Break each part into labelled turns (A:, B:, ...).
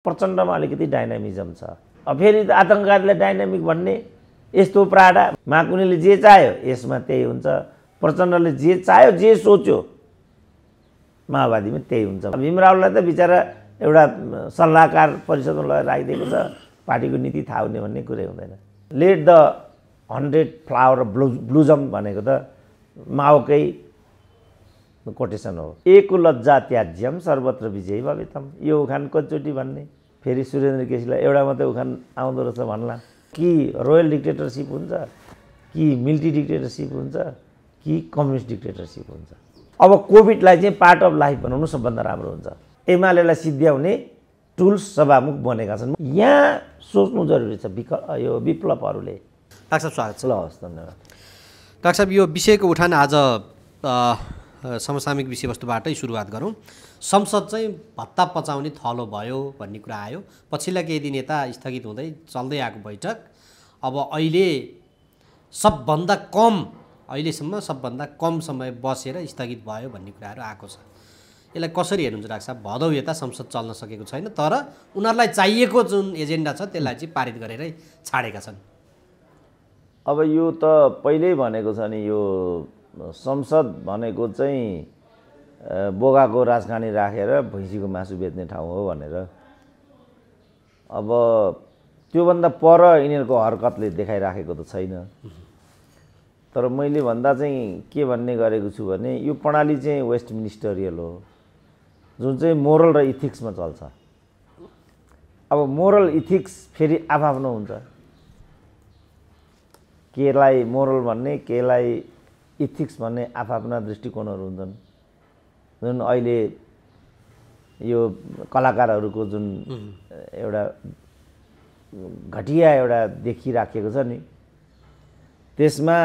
A: प्रचण्डमा अलिकति डाइनामिजम छ। अब फेरि आतङ्कवादीलाई डाइनामिक भन्ने यस्तो प्राडा माकुनीले जे चाह्यो यसमा त्यही हुन्छ, प्रचण्डले जे चाह्यो जे सोच्यो माओवादीमा त्यही हुन्छ। भीमरावलाई त बिचरा एउटा सल्लाहकार परिषदमा लगेर राखिदिएको छ, पार्टीको नीति थाहा हुने भन्ने कुरै हुँदैन। लेट द 100 फ्लावर ब्लुजम भनेको त माओकै कोटेसन हो। एको लज्जा त्याज्यम सर्वत्र विजयी भवेतम, यो उखान कतिचोटि भन्ने। फेरि सुरेन्द्र केसीलाई एउटा मात्रै उखान आउँदो रहेछ भन्ला कि रोयल डिक्टेटरसिप हुन्छ कि मिलिट्री डिक्टेटरसिप हुन्छ कि कम्युनिस्ट डिक्टेटरसिप हुन्छ। अब कोभिडलाई चाहिँ पार्ट अफ लाइफ बनाउनु सबभन्दा राम्रो हुन्छ। एमालेलाई सिद्ध्याउने टुल्स सभामुख बनेका छन्। यहाँ सोच्नु जरुरी छ यो विप्लवहरूले।
B: डाक्टर साहब स्वागत छ।
A: ल हस्, धन्यवाद।
B: डाक्टर साहब, यो विषयको उठान आज समसामयिक विषयवस्तुबाटै सुरुवात गरौँ। संसद चाहिँ भत्ता पचाउने थलो भयो भन्ने कुरा आयो। पछिल्ला केही दिन यता स्थगित हुँदै चल्दै आएको बैठक अब अहिलेसम्म सबभन्दा कम समय बसेर स्थगित भयो भन्ने कुराहरू आएको छ। यसलाई कसरी हेर्नुहुन्छ डाक्टर साहब? भदौ यता संसद चल्न सकेको छैन, तर उनीहरूलाई चाहिएको जुन एजेन्डा छ त्यसलाई चाहिँ पारित गरेरै छाडेका छन्।
A: अब यो त पहिल्यै भनेको छ नि, यो संसद भनेको चाहिँ बोगाको राजखानी राखेर भैँसीको मासु बेच्ने ठाउँ हो भनेर। अब त्योभन्दा पर यिनीहरूको हरकतले देखाइराखेको त छैन। तर मैले भन्दा चाहिँ के भन्ने गरेको छु भने यो प्रणाली चाहिँ वेस्ट मिनिस्टरियल हो, जुन चाहिँ मोरल र इथिक्समा चल्छ। अब मोरल इथिक्स फेरि आफ्नो हुन्छ, केलाई मोरल भन्ने केलाई इथिक्स भन्ने आफ्ना दृष्टिकोणहरू हुन्छन्। जुन अहिले यो कलाकारहरूको जुन एउटा घटिया एउटा देखिराखेको छ नि, त्यसमा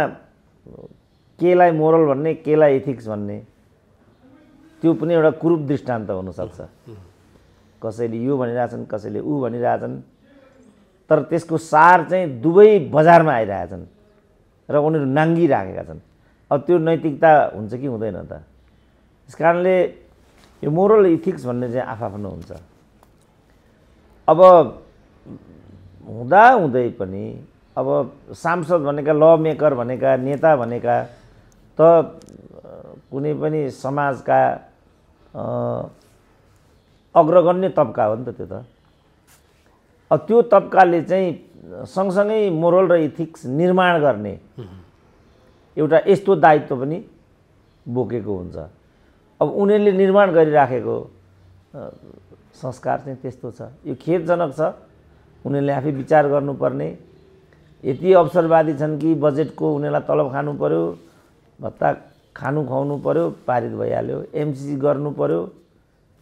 A: केलाई मोरल भन्ने केलाई इथिक्स भन्ने त्यो पनि एउटा कुरूप दृष्टान्त हुनसक्छ। कसैले यो भनिरहेछन्, कसैले ऊ भनिरहेछन्, तर त्यसको सार चाहिँ दुवै बजारमा आइरहेछन् र उनीहरू नाङ्गिराखेका छन्। अब त्यो नैतिकता हुन्छ कि हुँदैन त? त्यस कारणले यो मोरल इथिक्स भन्ने चाहिँ आफ्नो हुन्छ। अब हुँदाहुँदै पनि अब सांसद भनेका, ल मेकर भनेका, नेता भनेका त कुनै पनि समाजका अग्रगण्य तबका हो नि त त्यो त। अब त्यो तबकाले चाहिँ सँगसँगै मोरल र इथिक्स निर्माण गर्ने एउटा यस्तो दायित्व पनि बोकेको हुन्छ। अब उनीहरूले निर्माण गरिराखेको संस्कार चाहिँ त्यस्तो छ। यो खेदजनक छ। उनीहरूले आफै विचार गर्नुपर्ने। यति अवसरवादी छन् कि बजेटको उनीहरूलाई तलब खानु पर्यो, भत्ता खानु खुवाउनु पर्यो, पारित भइहाल्यो। एमसिसी गर्नु पर्यो,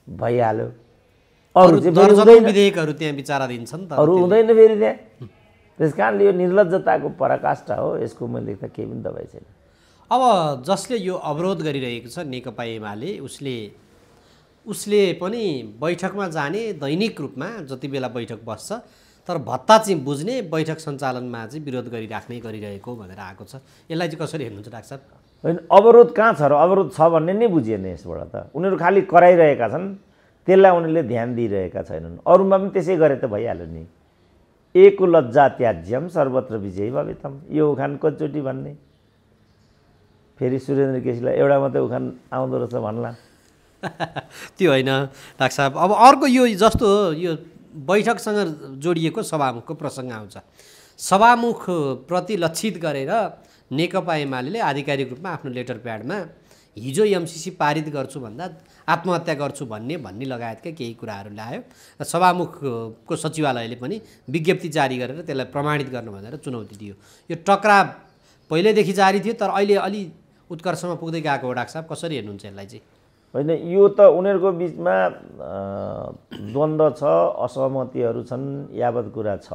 A: भइहाल्यो। अरू
B: विधेयकहरू त्यहाँ विचाराधीन छन्,
A: अरू हुँदैन फेरि त्यहाँ। त्यस कारणले यो निर्लज्जताको पराकाष्ठा हो। यसको मैले देख्दा केही पनि दबाई छैन।
B: अब जसले यो अवरोध गरिरहेको छ नेकपा एमाले, उसले पनि बैठकमा जाने, दैनिक रूपमा जति बेला बैठक बस्छ, तर भत्ता चाहिँ बुझ्ने, बैठक सञ्चालनमा चाहिँ विरोध गरिरहेको भनेर आएको छ। यसलाई चाहिँ कसरी हेर्नुहुन्छ डाक्टर साहब?
A: होइन, अवरोध कहाँ छ र? अवरोध छ भन्ने नै बुझिएन यसबाट त। उनीहरू खालि कराइरहेका छन्, त्यसलाई उनीहरूले ध्यान दिइरहेका छैनन्। अरूमा पनि त्यसै गरे त भइहाल्यो नि। एको लज्जा त्याज्यम सर्वत्र विजयी भवेतम, यो उखान कतिचोटि भन्ने। फेरि सुरेन्द्र केसीलाई एउटा मात्रै उखान आउँदो रहेछ भन्ला
B: त्यो होइन डाक्टर साहब। अब अर्को यो जस्तो यो बैठकसँग जोडिएको सभामुखको प्रसङ्ग आउँछ। सभामुखप्रति लक्षित गरेर नेकपा एमाले आधिकारिक रूपमा आफ्नो लेटर प्याडमा हिजो एमसिसी पारित गर्छु भन्दा आत्महत्या गर्छु भन्ने लगायतका केही कुराहरू ल्यायो। र सभामुखको सचिवालयले पनि विज्ञप्ति जारी गरेर त्यसलाई प्रमाणित गर्नु भनेर चुनौती दियो। यो टकराव पहिल्यैदेखि जारी थियो, तर अहिले अलि उत्कर्षमा पुग्दै गएको हो। डाक्टर साहब, कसरी हेर्नुहुन्छ यसलाई चाहिँ?
A: होइन, यो त उनीहरूको बिचमा द्वन्द्व छ, असहमतिहरू छन्, यावत कुरा छ।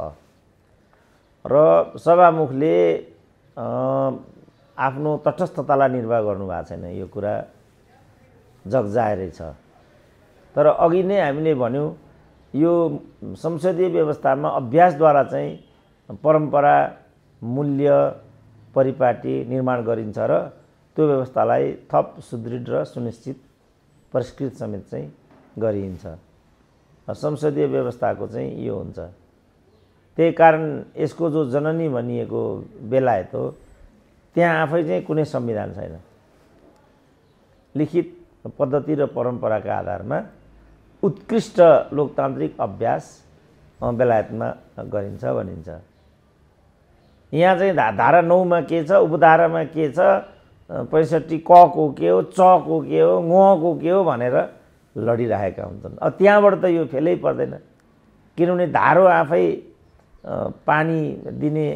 A: र सभामुखले आफ्नो तटस्थतालाई निर्वाह गर्नुभएको छैन। यो कुरा जगजाहेरै छ। तर अघि नै हामीले भन्यौँ, यो संसदीय व्यवस्थामा अभ्यासद्वारा चाहिँ परम्परा, मूल्य, परिपाटी निर्माण गरिन्छ र त्यो व्यवस्थालाई थप सुदृढ र सुनिश्चित परिष्कृत समेत चाहिँ गरिन्छ। संसदीय व्यवस्थाको चाहिँ यो हुन्छ। त्यही कारण यसको जो जननी भनिएको बेलायत हो त्यहाँ आफै चाहिँ कुनै संविधान छैन। लिखित पद्धति र परम्पराका आधारमा उत्कृष्ट लोकतान्त्रिक अभ्यास बेलायतमा गरिन्छ भनिन्छ। यहाँ चाहिँ धारा 9 मा के छ, उपधारामा के छ, 65 क को के हो, च को के हो, ङ को के हो भनेर लडिरहेका हुन्छन्। अब त्यहाँबाट त यो फेलै पर्दैन, किनभने धारो आफै पानी दिने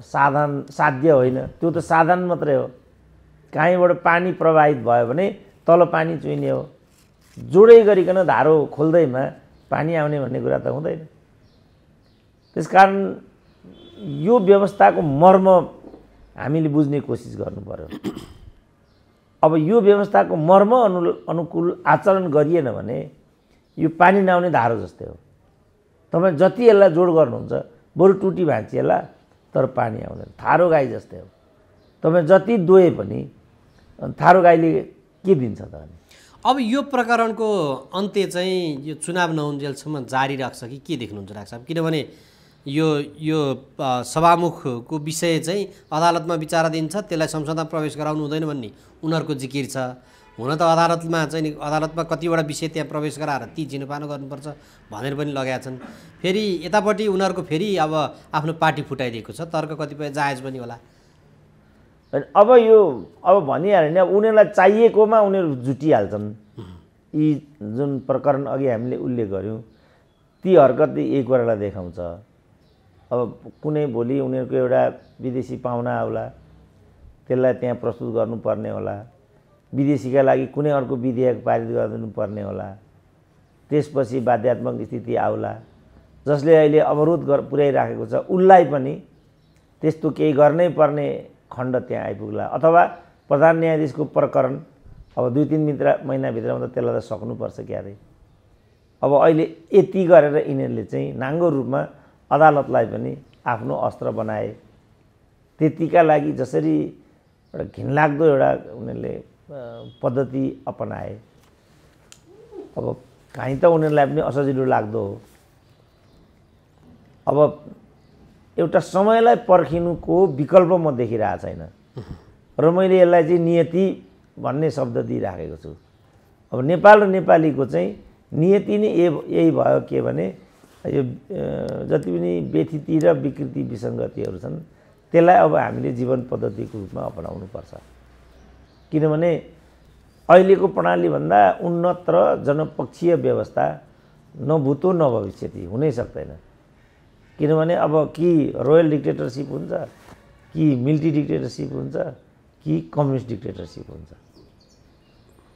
A: साध्य होइन, त्यो त साधन मात्रै हो। कहीँबाट पानी प्रवाहित भयो भने तल पानी चुइने हो। जोडै गरिकन धारो खोल्दैमा पानी आउने भन्ने कुरा त हुँदैन। त्यसकारण यो व्यवस्थाको मर्म हामीले बुझ्ने कोसिस गर्नु पर्यो। अब यो व्यवस्थाको मर्म अनुकूल आचरण गरिएन भने यो पानी नआउने धारो जस्तै हो। तपाईँ जति यसलाई जोड गर्नुहुन्छ बरु टुटी भाँचिएला तर पानी आउँदैन। थारो गाई जस्तै हो, तपाईँ जति दोए पनि थारो गाईले के दिन्छ त?
B: अब यो प्रकरणको अन्त्य चाहिँ यो चुनाव नहुन्जेलसम्म जारी राख्छ कि के देख्नुहुन्छ डाक्टर साहब? किनभने यो सभामुखको विषय चाहिँ अदालतमा विचाराधीन छ, त्यसलाई संसदमा प्रवेश गराउनु हुँदैन भन्ने उनीहरूको जिकिर छ। हुन त अदालतमा कतिवटा विषय त्यहाँ प्रवेश गराएर ती जिनोपानो गर्नुपर्छ भनेर पनि लगाएका छन्। फेरि यतापट्टि उनीहरूको फेरि अब आफ्नो पार्टी फुटाइदिएको छ, तर्क कतिपय जायज पनि होला।
A: अब भनिहाल्यो नि, अब उनीहरूलाई चाहिएकोमा उनीहरू जुटिहाल्छन्। यी जुन प्रकरण अघि हामीले उल्लेख गऱ्यौँ ती हरकत एक बेलालाई देखाउँछ। अब कुनै भोलि उनीहरूको एउटा विदेशी पाहुना आउला, त्यसलाई त्यहाँ प्रस्तुत गर्नुपर्ने होला, विदेशीका लागि कुनै अर्को विधेयक पारित गरिदिनु पर्ने होला, त्यसपछि बाध्यात्मक स्थिति आउला। जसले अहिले अवरोध पुर्याइराखेको छ उसलाई पनि त्यस्तो केही गर्नै पर्ने खण्ड त्यहाँ आइपुग्ला। अथवा प्रधान न्यायाधीशको प्रकरण अब 2-3 महिनाभित्रमा त त्यसलाई त सक्नुपर्छ क्यारे। अब अहिले यति गरेर यिनीहरूले चाहिँ नाङ्गो रूपमा अदालतलाई पनि आफ्नो अस्त्र बनाए। त्यतिका लागि जसरी एउटा घिनलाग्दो एउटा उनीहरूले पद्धति अपनाए, अब काहीँ त उनीहरूलाई पनि असजिलो लाग्दो हो। अब एउटा समयलाई पर्खिनुको विकल्प म देखिरहेको छैन र मैले यसलाई चाहिँ नियति भन्ने शब्द दिइराखेको छु। अब नेपाल र नेपालीको चाहिँ नियति नै यही भयो के भने यो जति पनि व्यथिति र विकृति विसङ्गतिहरू छन् त्यसलाई अब हामीले जीवन पद्धतिको रूपमा अपनाउनुपर्छ। किनभने अहिलेको प्रणालीभन्दा उन्नत र जनपक्षीय व्यवस्था न भूतो न भविष्यति हुनै सक्दैन। किनभने अब कि रोयल डिक्टेटरसिप हुन्छ, कि मिलिट्री डिक्टेटरसिप हुन्छ, कि कम्युनिस्ट डिक्टेटरसिप हुन्छ,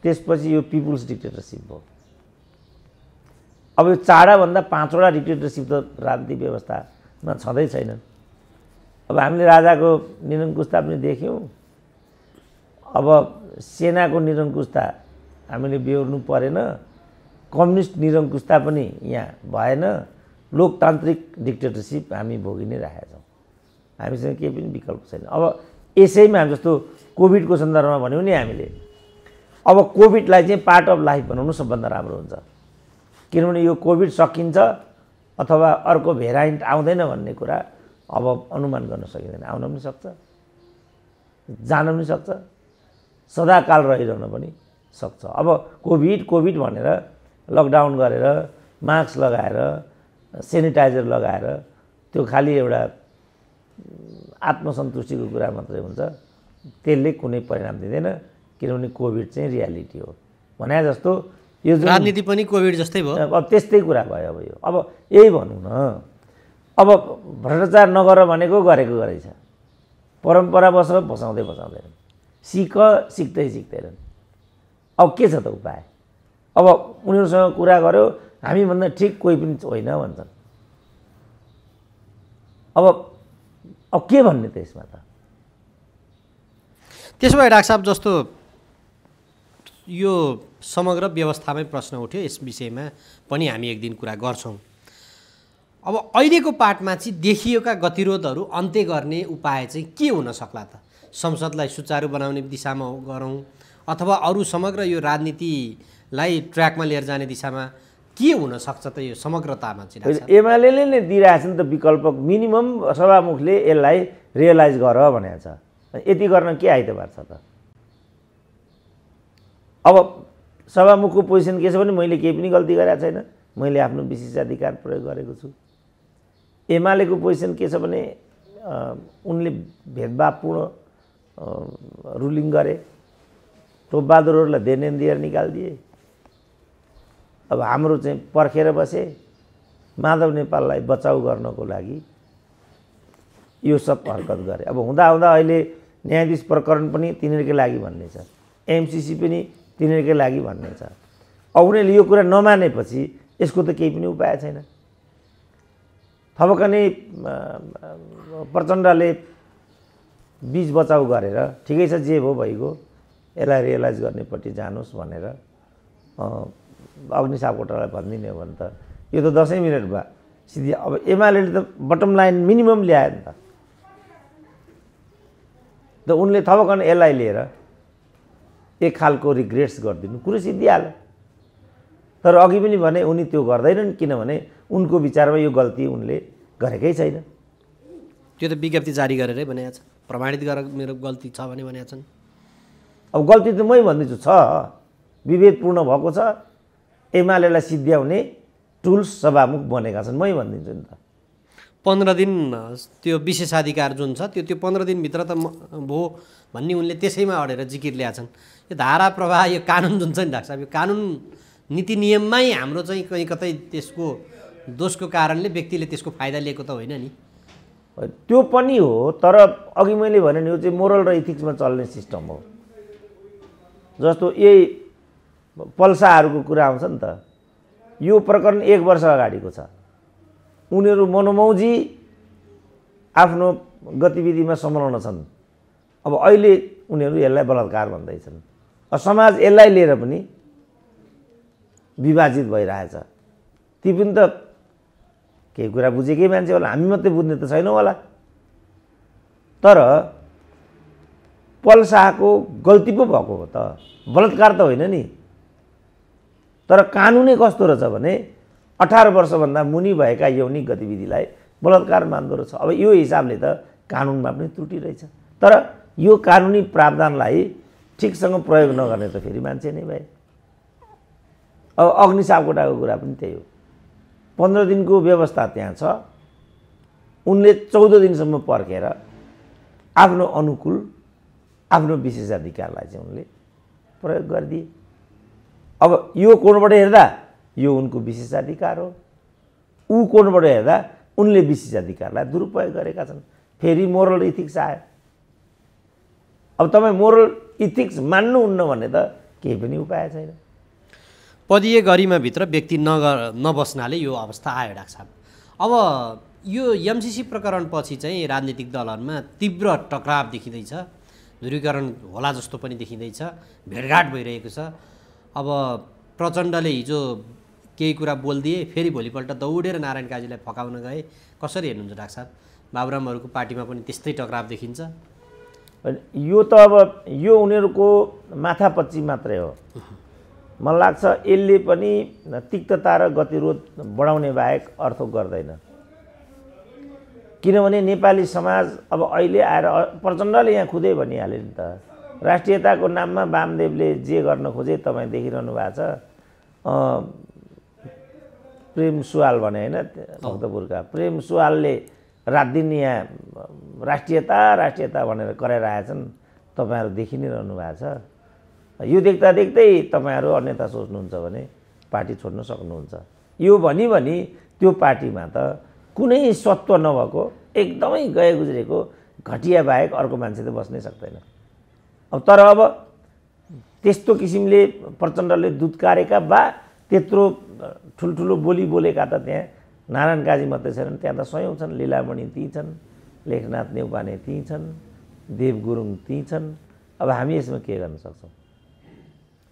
A: त्यसपछि यो पिपुल्स डिक्टेटरसिप हो। अब यो 4भन्दा 5वटा डिक्टेटरसिप त राजनीतिक व्यवस्थामा छँदै छैनन्। अब हामीले राजाको निरङ्कुशता पनि देख्यौँ, अब सेनाको निरङ्कुशता हामीले बेहोर्नु परेन, कम्युनिस्ट निरङ्कुशता पनि यहाँ भएन, लोकतान्त्रिक डिक्टेटरसिप हामी भोगि नै राखेका छौँ। हामीसँग केही पनि विकल्प छैन। अब यसैमा हामी जस्तो कोभिडको सन्दर्भमा भन्यौँ नि हामीले, अब कोभिडलाई चाहिँ पार्ट अफ लाइफ बनाउनु सबभन्दा राम्रो हुन्छ। किनभने यो कोभिड सकिन्छ अथवा अर्को भेरिएन्ट आउँदैन भन्ने कुरा अब अनुमान गर्न सकिँदैन। आउन पनि सक्छ, जान पनि सक्छ, सदाकाल रहिरहन पनि सक्छ। अब कोभिड भनेर लकडाउन गरेर मास्क लगाएर सेनिटाइजर लगाएर त्यो खालि एउटा आत्मसन्तुष्टिको कुरा मात्रै हुन्छ, त्यसले कुनै परिणाम दिँदैन। किनभने कोभिड चाहिँ रियालिटी हो भने जस्तो यो
B: राजनीति पनि कोभिड जस्तै भयो।
A: अब त्यस्तै कुरा भयो। अब यो अब यही भनौँ न, अब भ्रष्टाचार नगर भनेको गरेको गरेछ, परम्परा बसाउँदैन, सिक्दैनन्। अब के छ त उपाय? अब उनीहरूसँग कुरा गर्यो, हामीभन्दा ठिक कोही पनि होइन भन्छन्। अब के भन्ने त यसमा त?
B: त्यसो भए डाक्टर साहब जस्तो यो समग्र व्यवस्थामै प्रश्न उठ्यो, यस विषयमा पनि हामी एक दिन कुरा गर्छौँ। अब अहिलेको पाटमा चाहिँ देखिएका गतिरोधहरू अन्त्य गर्ने उपाय चाहिँ के हुन सक्ला त? संसदलाई सुचारू बनाउने दिशामा गरौँ अथवा अरू समग्र यो राजनीति लाई ट्र्याकमा लिएर जाने दिशामा के हुन सक्छ त यो समग्रतामा चाहिँ?
A: एमाले नै दिइरहेछ नि त विकल्प, मिनिमम सभामुखले यसलाई रियलाइज गर भनेको छ। यति गर्न के आइतबार छ त? अब सभामुखको पोजिसन के छ भने मैले केही पनि गल्ती गरेको छैन, मैले आफ्नो विशेषाधिकार प्रयोग गरेको छु। एमालेको पोजिसन के छ भने उनले भेदभावपूर्ण रुलिङ गरे, टोपबहादुरहरूलाई देन दिएर निकालिदिए। अब हाम्रो चाहिँ पर्खेर बसे, माधव नेपाललाई बचाउ गर्नको लागि यो सब हरकत गरे। अब हुँदा हुँदा अहिले न्यायाधीश प्रकरण पनि तिनीहरूकै लागि भन्ने छ, एमसिसी पनि तिनीहरूकै लागि भन्ने छ। अब उनीहरूले यो कुरा नमानेपछि यसको त केही पनि उपाय छैन। थपक्कै प्रचण्डले बीच बचाउ गरेर ठिकै छ जे भयो भइगयो, यसलाई रियलाइज गर्नेपट्टि जानुहोस् भनेर अग्नि सापकोटालाई भनिदिने हो भने त यो त 10 मिनटमा सिधै। अब एमाले त बटम लाइन मिनिमम ल्यायो नि त उनले थपक्कै यसलाई लिएर एक खालको रिग्रेट्स गरिदिनु, कुरो सिद्धिहाल्यो। तर अघि पनि भने उनी त्यो गर्दैनन्, किनभने उनको विचारमा यो गल्ती उनले गरेकै छैन।
B: त्यो त विज्ञप्ति जारी गरेरै भनेको छ, प्रमाणित गरेर मेरो गल्ती छ भने भनेका छन्।
A: अब गल्ती त मै भन्दैछु छ, विभेदपूर्ण भएको छ, एमालेलाई सिद्ध्याउने टुल्स सभामुख बनेका छन्, मै भनिदिन्छु नि त।
B: 15 दिन त्यो विशेषाधिकार जुन छ त्यो 15 दिनभित्र त भयो भन्ने उनले त्यसैमा अडेर जिकिर ल्याएका छन्। यो धारा प्रवाह, यो कानुन जुन छ नि डाक्टर साहब, यो कानुन नीति नियममै हाम्रो चाहिँ कहीँ कतै त्यसको दोषको कारणले व्यक्तिले त्यसको फाइदा लिएको त होइन नि?
A: त्यो पनि हो, तर अघि मैले भने नि यो चाहिँ मोरल र इथिक्समा चल्ने सिस्टम हो। जस्तो यही पल्साहरूको कुरा आउँछ नि त, यो प्रकरण 1 वर्ष अगाडिको छ। उनीहरू मनोमौजी आफ्नो गतिविधिमा संलग्न छन्। अब अहिले उनीहरू यसलाई बलात्कार भन्दैछन्। समाज यसलाई लिएर पनि विभाजित भइरहेछ। ती पनि त केही कुरा बुझेकै मान्छे होला, हामी मात्रै बुझ्ने त छैनौँ होला। तर पल्साको गल्ती पो भएको हो त, बलात्कार त होइन नि। तर कानुनै कस्तो रहेछ भने 18 वर्षभन्दा मुनि भएका यौनिक गतिविधिलाई बलात्कार मान्दो रहेछ। अब यो हिसाबले त कानुनमा पनि त्रुटि रहेछ। तर यो कानुनी प्रावधानलाई ठिकसँग प्रयोग नगर्ने त फेरि मान्छे नै भए। अब अग्नि सापकोटाको कुरा पनि त्यही हो। 15 दिनको व्यवस्था त्यहाँ छ, उनले 14 दिनसम्म पर्खेर आफ्नो अनुकूल आफ्नो विशेषाधिकारलाई चाहिँ उनले प्रयोग गरिदिए। अब यो कोणबाट हेर्दा यो उनको विशेषाधिकार हो, ऊ कोणबाट हेर्दा उनले विशेषाधिकारलाई दुरुपयोग गरेका छन्। फेरि मोरल इथिक्स आयो। अब तपाईँ मोरल इथिक्स मान्नुहुन्न भने त केही पनि उपाय छैन।
B: पदीय गरिमाभित्र व्यक्ति नबस्नाले यो अवस्था आयो डाक्टर साहब। अब यो एमसिसी प्रकरणपछि चाहिँ राजनीतिक दलहरूमा तीव्र टक्राव देखिँदैछ, ध्रुवीकरण होला जस्तो पनि देखिँदैछ, भेटघाट भइरहेको छ। अब प्रचण्डले हिजो केही कुरा बोलिदिए, फेरि भोलिपल्ट दौडेर नारायण काजीलाई फकाउन गए। कसरी हेर्नुहुन्छ डाक्टर साहब? बाबुरामहरूको पार्टीमा पनि त्यस्तै टक्राव देखिन्छ।
A: यो त अब यो उनीहरूको माथापच्ची मात्रै हो। मलाई लाग्छ यसले पनि तिक्तता र गतिरोध बढाउने बाहेक अर्थ गर्दैन। किनभने नेपाली समाज अब अहिले आएर प्रचण्डले यहाँ खुदै भनिहाल्यो नि त, राष्ट्रियताको नाममा वामदेवले जे गर्न खोजे तपाईँ देखिरहनु भएको छ। प्रेम सुवाल भने होइन, भक्तपुरका प्रेम सुवालले रात दिन यहाँ राष्ट्रियता राष्ट्रियता भनेर कराइरहेछन्, तपाईँहरू देखि नै रहनु भएको छ। यो देख्दा देख्दै तपाईँहरू अन्यथा सोच्नुहुन्छ भने पार्टी छोड्न सक्नुहुन्छ। यो भनी त्यो पार्टीमा त कुनै सत्व नभएको एकदमै गए गुज्रेको घटिया बाहेक अर्को मान्छे त बस्नै सक्दैन। तर अब त्यस्तो किसिमले प्रचण्डले दुत्कारेका बा त्यत्रो ठुल्ठुलो बोली बोलेका त त्यहाँ नारायण काजी मात्रै छैनन्, त्यहाँ त सयौँ छन्। लीलामणि ती छन्, लेखनाथ नेउपाने ती छन्, देव गुरुङ ती छन्। अब हामी यसमा के गर्न सक्छौँ?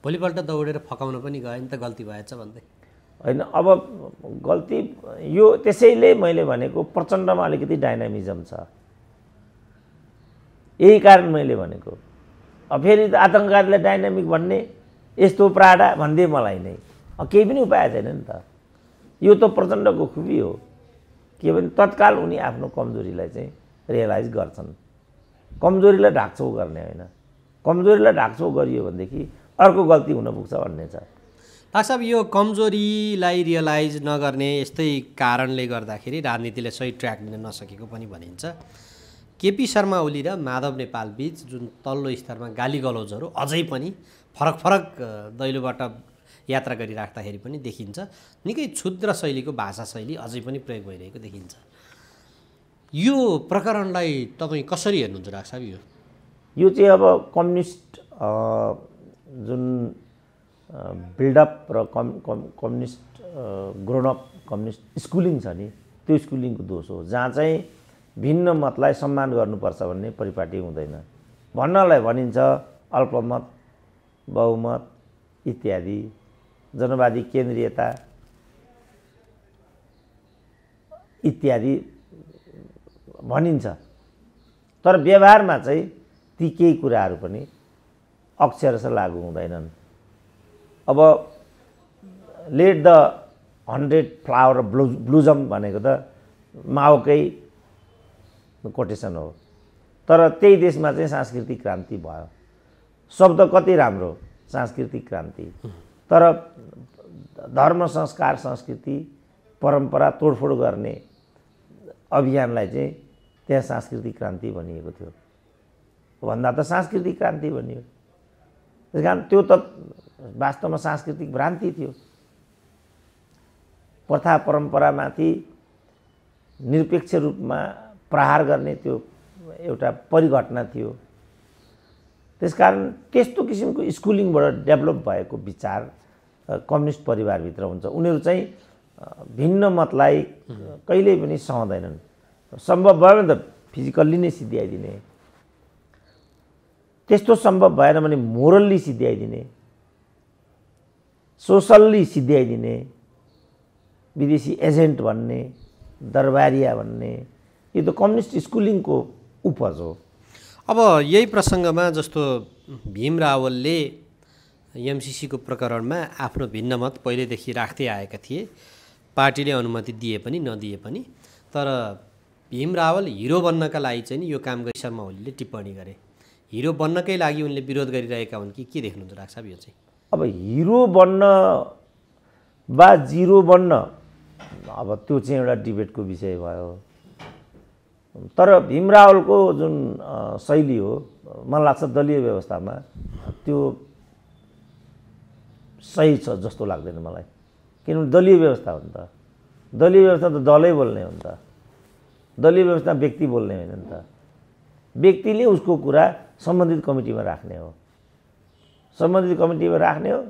B: भोलिपल्ट दौडेर फकाउन पनि गयो नि त, गल्ती भएछ भन्दै
A: होइन। अब गल्ती यो त्यसैले मैले भनेको प्रचण्डमा अलिकति डाइनामिजम छ, यही कारण मैले भनेको। अब फेरि आतङ्कवादीलाई डाइनामिक भन्ने यस्तो प्राडा भनिदिए मलाई नै, केही पनि उपाय छैन नि त। यो त प्रचण्डको खुबी हो के भने तत्काल उनी आफ्नो कमजोरीलाई चाहिँ रियलाइज गर्छन्। कमजोरीलाई ढाकछोप गर्ने होइन, कमजोरीलाई ढाकछोप गरियो भनेदेखि अर्को गल्ती हुन पुग्छ भन्ने छ।
B: डाक्टर साहब, यो कमजोरीलाई रियलाइज नगर्ने यस्तै कारणले गर्दाखेरि राजनीतिले सही ट्र्याक लिन नसकेको पनि भनिन्छ। केपी शर्मा ओली र माधव नेपाल बीच जुन तल्लो स्तरमा गाली गलौजहरू अझै पनि फरक फरक दैलोबाट यात्रा गरिराख्दाखेरि पनि देखिन्छ, निकै क्षुद्र शैलीको भाषा शैली अझै पनि प्रयोग भइरहेको देखिन्छ। यो प्रकरणलाई तपाईँ कसरी हेर्नुहुन्छ डाक्टर साहब?
A: यो चाहिँ अब कम्युनिस्ट जुन बिल्डअप र कम्युनिस्ट ग्रोनअप कम्युनिस्ट स्कुलिङ छ नि, त्यो स्कुलिङको दोष हो, जहाँ चाहिँ भिन्न मतलाई सम्मान गर्नुपर्छ भन्ने परिपाटी हुँदैन। भन्नलाई भनिन्छ अल्पमत, बहुमत इत्यादि, जनवादी केन्द्रीयता इत्यादि भनिन्छ, तर व्यवहारमा चाहिँ ती केही कुराहरू पनि अक्षरशः लागू हुँदैनन्। अब लेट द 100 फ्लावर ब्लुजम भनेको त माओकै कोटेसन हो, तर त्यही देशमा चाहिँ सांस्कृतिक क्रान्ति भयो। शब्द कति राम्रो, सांस्कृतिक क्रान्ति, तर धर्म संस्कार संस्कृति परम्परा तोडफोड गर्ने अभियानलाई चाहिँ त्यहाँ सांस्कृतिक क्रान्ति भनिएको थियो, भन्दा त सांस्कृतिक क्रान्ति भनियो। त्यस कारण त्यो त वास्तवमा सांस्कृतिक भ्रान्ति थियो। प्रथा परम्परामाथि निरपेक्ष रूपमा प्रहार गर्ने त्यो एउटा परिघटना थियो। त्यसकारण त्यस्तो किसिमको स्कुलिङबाट डेभलप भएको विचार कम्युनिस्ट परिवारभित्र हुन्छ। उनीहरू चाहिँ भिन्न मतलाई कहिल्यै पनि सहँदैनन्। सम्भव भयो भने त फिजिकल्ली नै सिद्ध्याइदिने, त्यस्तो सम्भव भएन भने मोरल्ली सिद्ध्याइदिने, सोसल्ली सिद्ध्याइदिने, विदेशी एजेन्ट भन्ने, दरबारिया भन्ने, यो त कम्युनिस्ट स्कुलिङको उपज हो।
B: अब यही प्रसङ्गमा जस्तो भीम रावलले एमसिसीको प्रकरणमा आफ्नो भिन्न मत पहिलेदेखि राख्दै आएका थिए, पार्टीले अनुमति दिए पनि नदिए पनि, तर भीम रावल हिरो बन्नका लागि चाहिँ यो काम गरी शर्मा ओलीले टिप्पणी गरे। हिरो बन्नकै लागि उनले विरोध गरिरहेका हुन् कि के देख्नुहुन्छ डाक्टर साहब? यो चाहिँ
A: अब हिरो बन्न वा जिरो बन्न, अब त्यो चाहिँ एउटा डिबेटको विषय भयो। तर भीम रावलको जुन शैली हो, मलाई लाग्छ दलीय व्यवस्थामा त्यो सही छ जस्तो लाग्दैन मलाई। किनभने दलीय व्यवस्था हो नि त, दलीय व्यवस्था त दलै बोल्ने हो नि त, दलीय व्यवस्था व्यक्ति बोल्ने होइन नि त। व्यक्तिले उसको कुरा सम्बन्धित कमिटीमा राख्ने हो, सम्बन्धित कमिटीमा राख्ने हो,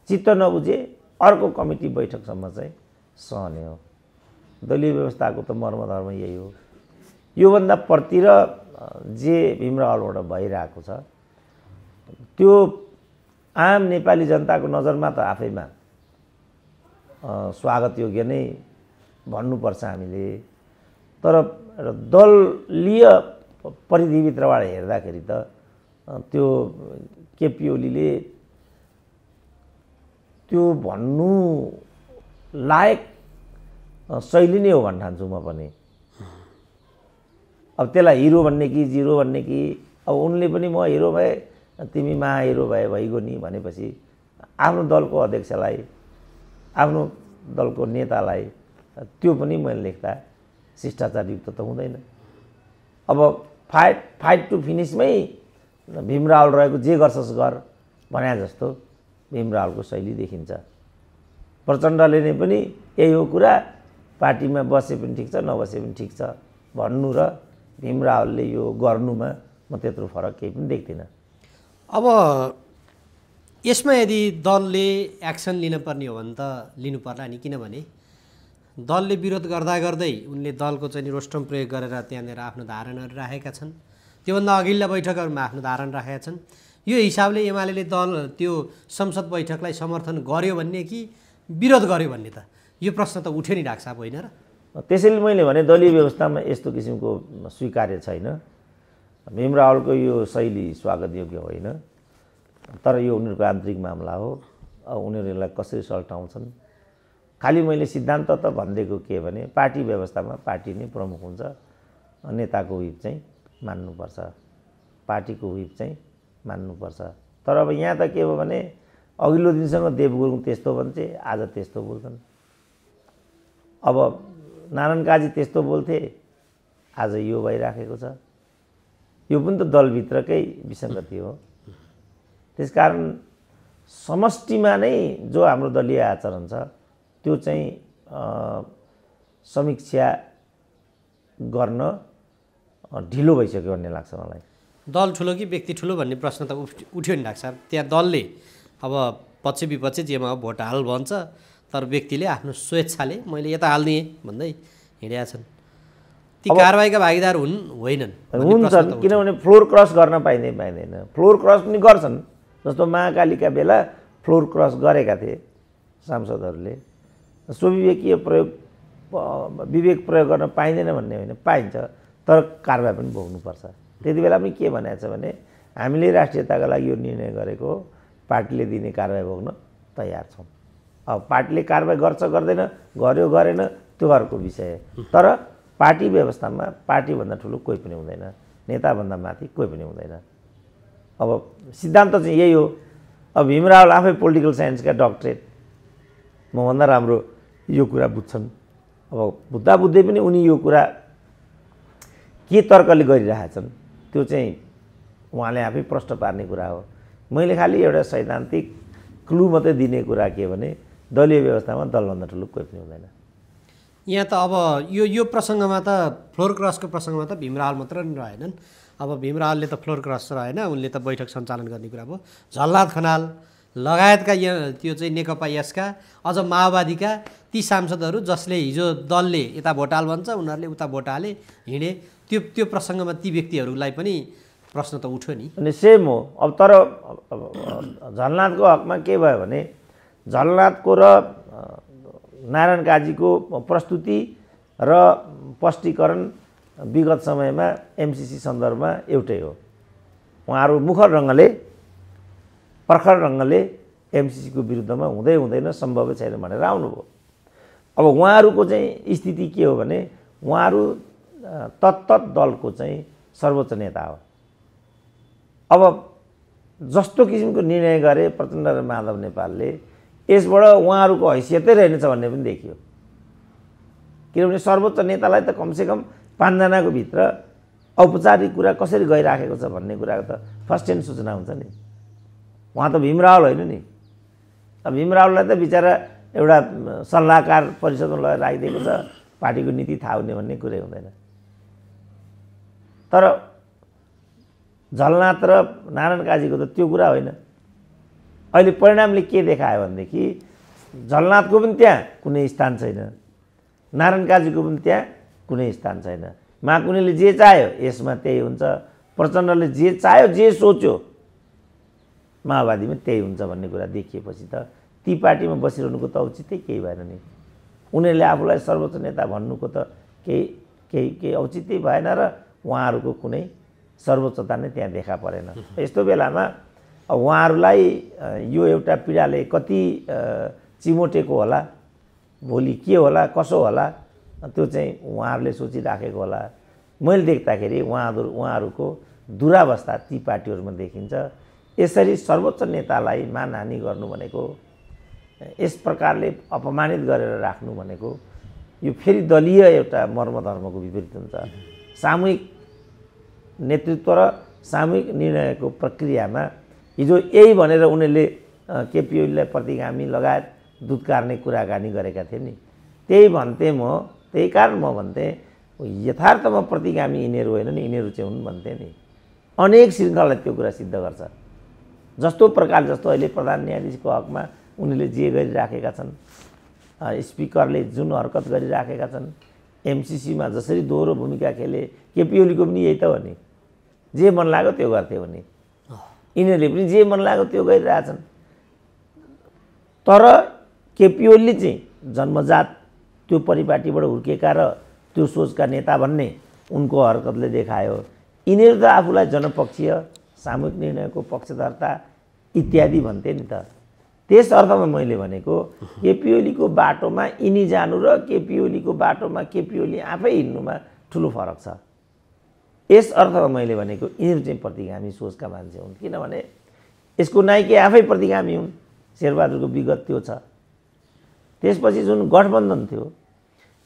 A: चित्त नबुझे अर्को कमिटी बैठकसम्म चाहिँ सहने हो। दलीय व्यवस्थाको त मर्मधर्म यही हो। योभन्दा प्रति र जे भीम रावलबाट भइरहेको छ त्यो आम नेपाली जनताको नजरमा त आफैमा स्वागत योग्य नै भन्नुपर्छ हामीले। तर दलीय परिधिभित्रबाट हेर्दाखेरि त त्यो केपी ओलीले त्यो भन्नु लायक शैली नै हो भन्न ठान्छु म पनि। अब त्यसलाई हिरो भन्ने कि जिरो भन्ने कि, अब उनले पनि म हिरो भए तिमी महाहिरो भए भइगयो नि भनेपछि आफ्नो दलको अध्यक्षलाई, आफ्नो दलको नेतालाई त्यो पनि मैले लेख्दा शिष्टाचारयुक्त त हुँदैन। अब फाइट टु फिनिसमै भीम रावल रहेको जे गर्छस् गर भने जस्तो भीम रावलको शैली देखिन्छ। प्रचण्डले नै पनि यही हो कुरा, पार्टीमा बसे पनि ठिक छ नबसे पनि ठिक छ भन्नु र भीम रावलले यो गर्नुमा म त्यत्रो फरक केही पनि देख्दिनँ।
B: अब यसमा यदि दलले एक्सन लिनुपर्ने हो भने त लिनु पर्ला नि, किनभने दलले विरोध गर्दा गर्दै उनले दलको चाहिँ रोस्टम प्रयोग गरेर त्यहाँनिर आफ्नो धारणाहरू राखेका छन्। त्योभन्दा अघिल्ला बैठकहरूमा आफ्नो धारणा राखेका छन्। यो हिसाबले एमाले दल त्यो संसद बैठकलाई समर्थन गर्यो भन्ने कि विरोध गर्यो भन्ने त यो प्रश्न त उठ्यो नि डाक्टर साहब, होइन र?
A: त्यसैले मैले भने दलीय व्यवस्थामा यस्तो किसिमको स्वीकार्य छैन। भीम रावलको यो शैली स्वागत योग्य होइन। तर यो उनीहरूको आन्तरिक मामला हो। उनीहरूलाई कसरी सल्टाउँछन्। खालि मैले सिद्धान्त त भनिदिएको के भने पार्टी व्यवस्थामा पार्टी नै प्रमुख हुन्छ, नेताको व्हिप चाहिँ मान्नुपर्छ, पार्टीको व्हिप चाहिँ मान्नुपर्छ। तर अब यहाँ त के हो भने अघिल्लो दिनसँग देव गुरुङ त्यस्तो भन्छे, आज त्यस्तो बोल्छन्। अब नारायण काजी त्यस्तो बोल्थे, आज यो भइराखेको छ। यो पनि त दलभित्रकै विसङ्गति हो। त्यसकारण समष्टिमा नै जो हाम्रो दलीय आचरण छ त्यो चाहिँ समीक्षा गर्न ढिलो भइसक्यो भन्ने लाग्छ मलाई।
B: दल ठुलो कि व्यक्ति ठुलो भन्ने प्रश्न त उठ्यो नि डाक्टर साहब। त्यहाँ दलले अब पछि विपक्षी जेमा भोट हाल भन्छ, तर व्यक्तिले आफ्नो स्वेच्छाले मैले यता हाल्दिएँ भन्दै हिँडेका छन्। ती कारबाहीका भागीदार होइनन्
A: हुन्छन्, किनभने फ्लोर क्रस गर्न पाइँदैन। फ्लोर क्रस पनि गर्छन्। जस्तो महाकालीका बेला फ्लोर क्रस गरेका थिए सांसदहरूले। स्वविवेकीय विवेक प्रयोग गर्न पाइँदैन भन्ने होइन, पाइन्छ, तर कारबाही पनि भोग्नुपर्छ। त्यति बेला पनि के भनेको छ भने हामीले राष्ट्रियताका लागि यो निर्णय गरेको, पार्टीले दिने कारबाही भोग्न तयार छौँ। अब पार्टीले कारबाही गर्छ गर्दैन, गर्यो गरेन त्यो अर्को विषय। तर पार्टी व्यवस्थामा पार्टीभन्दा ठुलो कोही पनि हुँदैन, नेताभन्दा माथि कोही पनि हुँदैन। अब सिद्धान्त चाहिँ यही हो। अब भीमराव आफै पोलिटिकल साइन्सका डक्टरेट, मभन्दा राम्रो यो कुरा बुझ्छन्। अब बुझ्दा बुझ्दै पनि उनी यो कुरा के तर्कले गरिरहेछन् त्यो चाहिँ उहाँले आफै प्रश्न पार्ने कुरा हो। मैले खालि एउटा सैद्धान्तिक क्लु मात्रै दिने कुरा के भने दलीय व्यवस्थामा दलभन्दा ठुलो कोही पनि हुँदैन।
B: यहाँ त अब यो प्रसङ्गमा त फ्लोर क्रसको प्रसङ्गमा त भीमराव मात्र नि रहेनन्। अब भीमरावले त फ्लोर क्रस रहेन, उनले त बैठक सञ्चालन गर्ने कुरा भयो। झलनाथ खनाल लगायतका त्यो चाहिँ नेकपा यसका अझ माओवादीका ती सांसदहरू जसले हिजो दलले यता भोट हाल भन्छ उनीहरूले उता भोट हाले हिँडे, त्यो प्रसङ्गमा ती व्यक्तिहरूलाई पनि प्रश्न त उठ्यो नि।
A: अनि सेम हो। अब तर झलनाथको हकमा के भयो भने झलनाथको र नारायण काजीको प्रस्तुति र स्पष्टीकरण विगत समयमा एमसिसी सन्दर्भमा एउटै हो। उहाँहरू मुखर ढङ्गले प्रखर ढङ्गले एमसिसीको विरुद्धमा हुँदै हुँदैन, सम्भव छैन भनेर आउनुभयो। अब उहाँहरूको चाहिँ स्थिति के हो भने उहाँहरू तत्त दलको चाहिँ सर्वोच्च नेता हो। अब जस्तो किसिमको निर्णय गरे प्रचण्ड र माधव नेपालले, यसबाट उहाँहरूको हैसियतै रहेनछ भन्ने पनि देखियो। किनभने सर्वोच्च नेतालाई त कमसेकम 5 जनाको भित्र औपचारिक कुरा कसरी गइराखेको छ भन्ने कुराको त फर्स्ट ह्यान्ड सूचना हुन्छ नि। उहाँ त भीमराव होइन नि। अब भीमरावलाई त बिचरा एउटा सल्लाहकार परिषदमा लगेर राखिदिएको छ, पार्टीको नीति थाहा हुने भन्ने कुरै हुँदैन। तर झलनाथ र नारायण काजीको त त्यो कुरा होइन। अहिले परिणामले के देखायो भनेदेखि झलनाथको पनि त्यहाँ कुनै स्थान छैन, नारायण काजीको पनि त्यहाँ कुनै स्थान छैन। महाकुनीले जे चाह्यो यसमा त्यही हुन्छ, प्रचण्डले जे चाह्यो जे सोच्यो माओवादीमा त्यही हुन्छ भन्ने कुरा देखिएपछि त ती पार्टीमा बसिरहनुको त औचित्य केही भएन नि। उनीहरूले आफूलाई सर्वोच्च नेता भन्नुको त केही औचित्य भएन र उहाँहरूको कुनै सर्वोच्चता नै त्यहाँ देखा परेन। यस्तो बेलामा उहाँहरूलाई यो एउटा पीडाले कति चिमोटेको होला, भोलि के होला कसो होला त्यो चाहिँ उहाँहरूले सोचिराखेको होला। मैले देख्दाखेरि उहाँहरूको दुरावस्था ती पार्टीहरूमा देखिन्छ। यसरी सर्वोच्च नेतालाई मानहानि गर्नु भनेको, यस प्रकारले अपमानित गरेर राख्नु भनेको यो फेरि दलीय एउटा मर्मधर्मको विपरीत हुन्छ। सामूहिक नेतृत्व र सामूहिक निर्णयको प्रक्रियामा हिजो यही भनेर उनीहरूले केपी ओलीलाई प्रतिगामी लगायत दुत्कार्ने कुराकानी गरेका थिए नि। त्यही भन्थेँ म, त्यही कारण म भन्थेँ यथार्थमा प्रतिगामी यिनीहरू होइन नि, यिनीहरू चाहिँ हुन् भन्थेँ नि। अनेक श्रृङ्खलालाई त्यो कुरा सिद्ध गर्छ। जस्तो प्रकार जस्तो अहिले प्रधान न्यायाधीशको हकमा उनीहरूले जे गरिराखेका छन्, स्पिकरले जुन हरकत गरिराखेका छन्, एमसिसीमा जसरी दोहोरो भूमिका खेले, केपी ओलीको पनि यही त हो नि। जे मन लाग्यो त्यो गर्थ्यो भने यिनीहरूले पनि जे मन लाग्यो त्यो गरिरहेछन्। तर केपी ओलीले चाहिँ जन्मजात त्यो परिपाटीबाट हुर्केका र त्यो सोचका नेता भन्ने उनको हरकतले देखायो। यिनीहरू त आफूलाई जनपक्षीय सामूहिक निर्णयको पक्षधर्ता इत्यादि भन्थे नि त। त्यस अर्थमा मैले भनेको केपी ओलीको बाटोमा यिनी जानु र केपी ओलीको बाटोमा केपी ओली आफै हिँड्नुमा ठुलो फरक छ। यस अर्थमा मैले भनेको यिनीहरू चाहिँ प्रतिगामी सोचका मान्छे हुन्, किनभने यसको नायक आफै प्रतिगामी हुन्। शेरबहादुरको विगत त्यो छ। त्यसपछि जुन गठबन्धन थियो,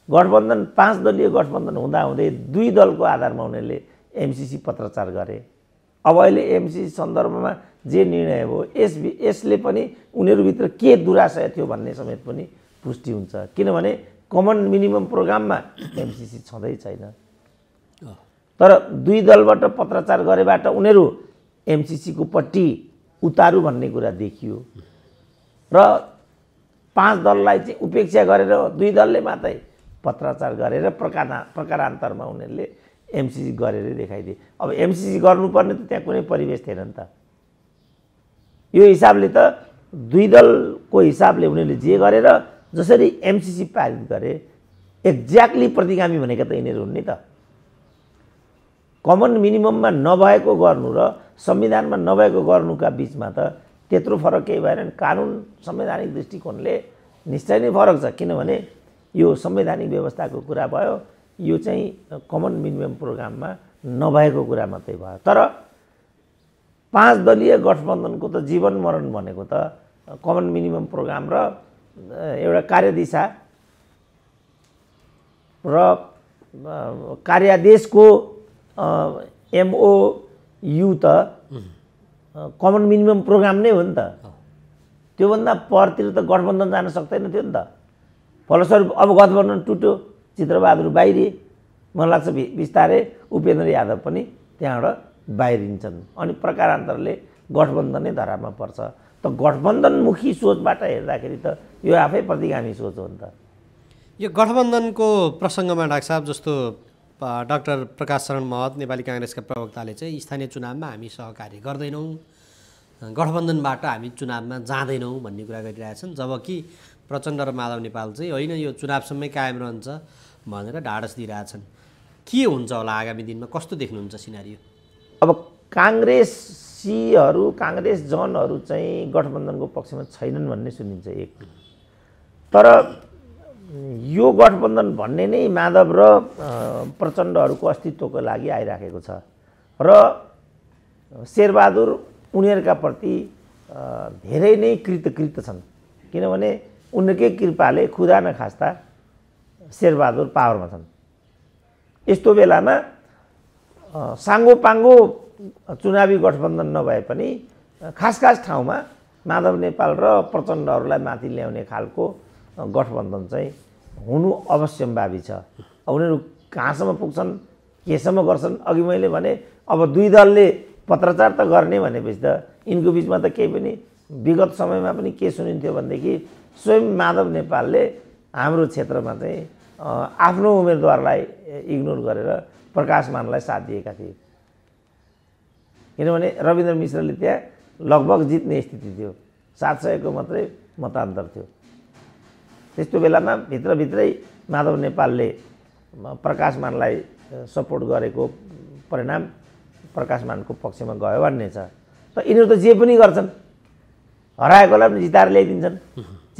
A: गठबन्धन 5 दलीय गठबन्धन हुँदाहुँदै 2 दलको आधारमा उनीहरूले एमसिसी पत्रचार गरे। अब अहिले एमसिसी सन्दर्भमा जे निर्णय भयो यसले पनि उनीहरूभित्र के दुराशय थियो भन्ने समेत पनि पुष्टि हुन्छ, किनभने कमन मिनिमम प्रोग्राममा एमसिसी छँदै छैन। तर 2 दलबाट पत्रचार गरेबाट उनीहरू एमसिसीको पट्टि उतारु भन्ने कुरा देखियो र 5 दललाई चाहिँ उपेक्षा गरेर 2 दलले मात्रै पत्रचार गरेर प्रकारान्तरमा उनीहरूले एमसिसी गरेर देखाइदिए। अब एमसिसी गर्नुपर्ने त त्यहाँ कुनै परिवेश थिएन नि त। यो हिसाबले त 2 दलको हिसाबले उनीहरूले जे गरेर जसरी एमसिसी पारित गरे एक्ज्याक्टली प्रतिगामी भनेका त यिनीहरू हुन् नि त। कमन मिनिमममा नभएको गर्नु र संविधानमा नभएको गर्नुका बिचमा त त्यत्रो फरक केही भएन। कानुन संवैधानिक दृष्टिकोणले निश्चय नै फरक छ, किनभने यो संवैधानिक व्यवस्थाको कुरा भयो, यो चाहिँ कमन मिनिमम प्रोग्राममा नभएको कुरा मात्रै भयो। तर 5 दलीय गठबन्धनको त जीवन मरण भनेको त कमन मिनिमम प्रोग्राम र एउटा कार्यदिशा र कार्यादेशको MOU त कमन मिनिमम प्रोग्राम नै हो नि त। त्योभन्दा परतिर त गठबन्धन जान सक्दैन थियो नि त। फलस्वरूप अब गठबन्धन टुट्यो, चित्रबहादुर बाहिरिए, मलाई लाग्छ बिस्तारै उपेन्द्र यादव पनि त्यहाँबाट बाहिरिन्छन् अनि प्रकारान्तरले गठबन्धनै धरापमा पर्छ। त गठबन्धनमुखी सोचबाट हेर्दाखेरि त यो आफै प्रतिगामी सोच हो नि त।
B: यो गठबन्धनको प्रसङ्गमा डाक्टर साहब जस्तो डाक्टर प्रकाश शरण महत नेपाली काङ्ग्रेसका प्रवक्ताले चाहिँ स्थानीय चुनावमा हामी सहकार्य गर्दैनौँ, गठबन्धनबाट हामी चुनावमा जाँदैनौँ भन्ने कुरा गरिरहेछन्, जबकि प्रचण्ड र माधव नेपाल चाहिँ होइन यो चुनावसम्मै कायम रहन्छ भनेर ढाडस दिइरहेछन्। के हुन्छ होला आगामी दिनमा, कस्तो देख्नुहुन्छ सिनारियो?
A: अब काङ्ग्रेसीहरू काङ्ग्रेसजनहरू चाहिँ गठबन्धनको पक्षमा छैनन् भन्ने सुनिन्छ एक। तर यो गठबन्धन भन्ने नै माधव र प्रचण्डहरूको अस्तित्वको लागि आइराखेको छ र शेरबहादुर उनीहरूका प्रति धेरै नै कृतकृत छन्, किनभने उनीहरूकै कृपाले खुदा नखास्ता शेरबहादुर पावरमा छन्। यस्तो बेलामा साङ्गोपाङ्गो चुनावी गठबन्धन नभए पनि खास ठाउँमा माधव नेपाल र प्रचण्डहरूलाई माथि ल्याउने खालको गठबन्धन चाहिँ हुनु अवश्यम्भावी छ। उनीहरू कहाँसम्म पुग्छन्, केसम्म गर्छन्, अघि मैले भने अब 2 दलले पत्रचार त गर्ने भनेपछि त यिनको बिचमा त केही पनि विगत समयमा पनि के सुनिन्थ्यो भनेदेखि स्वयं माधव नेपालले हाम्रो क्षेत्रमा चाहिँ आफ्नो उम्मेदवारलाई इग्नोर गरेर प्रकाश मानलाई साथ दिएका थिए, किनभने रविन्द्र मिश्रले त्यहाँ लगभग जित्ने स्थिति थियो, 700 को मात्रै मतान्तर थियो। त्यस्तो बेलामा भित्रभित्रै माधव नेपालले प्रकाश मानलाई सपोर्ट गरेको परिणाम प्रकाश मानको पक्षमा गयो भन्ने छ। त यिनीहरू त जे पनि गर्छन्, हराएकोलाई पनि जिताएर ल्याइदिन्छन्।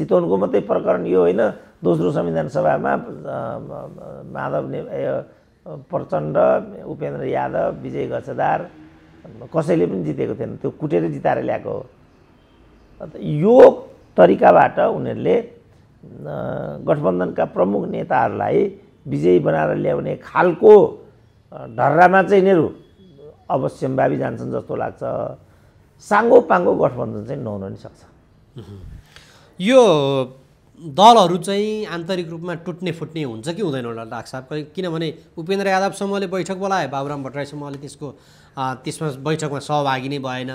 A: चितवनको मात्रै प्रकरण यो होइन, दोस्रो संविधान सभामा माधव प्रचण्ड, उपेन्द्र यादव, विजय गच्छदार कसैले पनि जितेको थिएन, त्यो कुटेर जिताएर ल्याएको हो। यो तरिकाबाट उनीहरूले गठबन्धनका प्रमुख नेताहरूलाई विजयी बनाएर ल्याउने खालको ढर्रामा चाहिँ यिनीहरू अवश्यम्भावी जान्छन् जस्तो लाग्छ। साङ्गोपाङ्गो गठबन्धन चाहिँ नहुन नि सक्छ।
B: यो दलहरू चाहिँ आन्तरिक रूपमा टुट्ने फुट्ने हुन्छ कि हुँदैन होला डाक्टर साहब? किनभने उपेन्द्र यादव समूहले बैठक बोलाए, बाबुराम भट्टराई समूहले त्यसमा बैठकमा सहभागी नै भएन।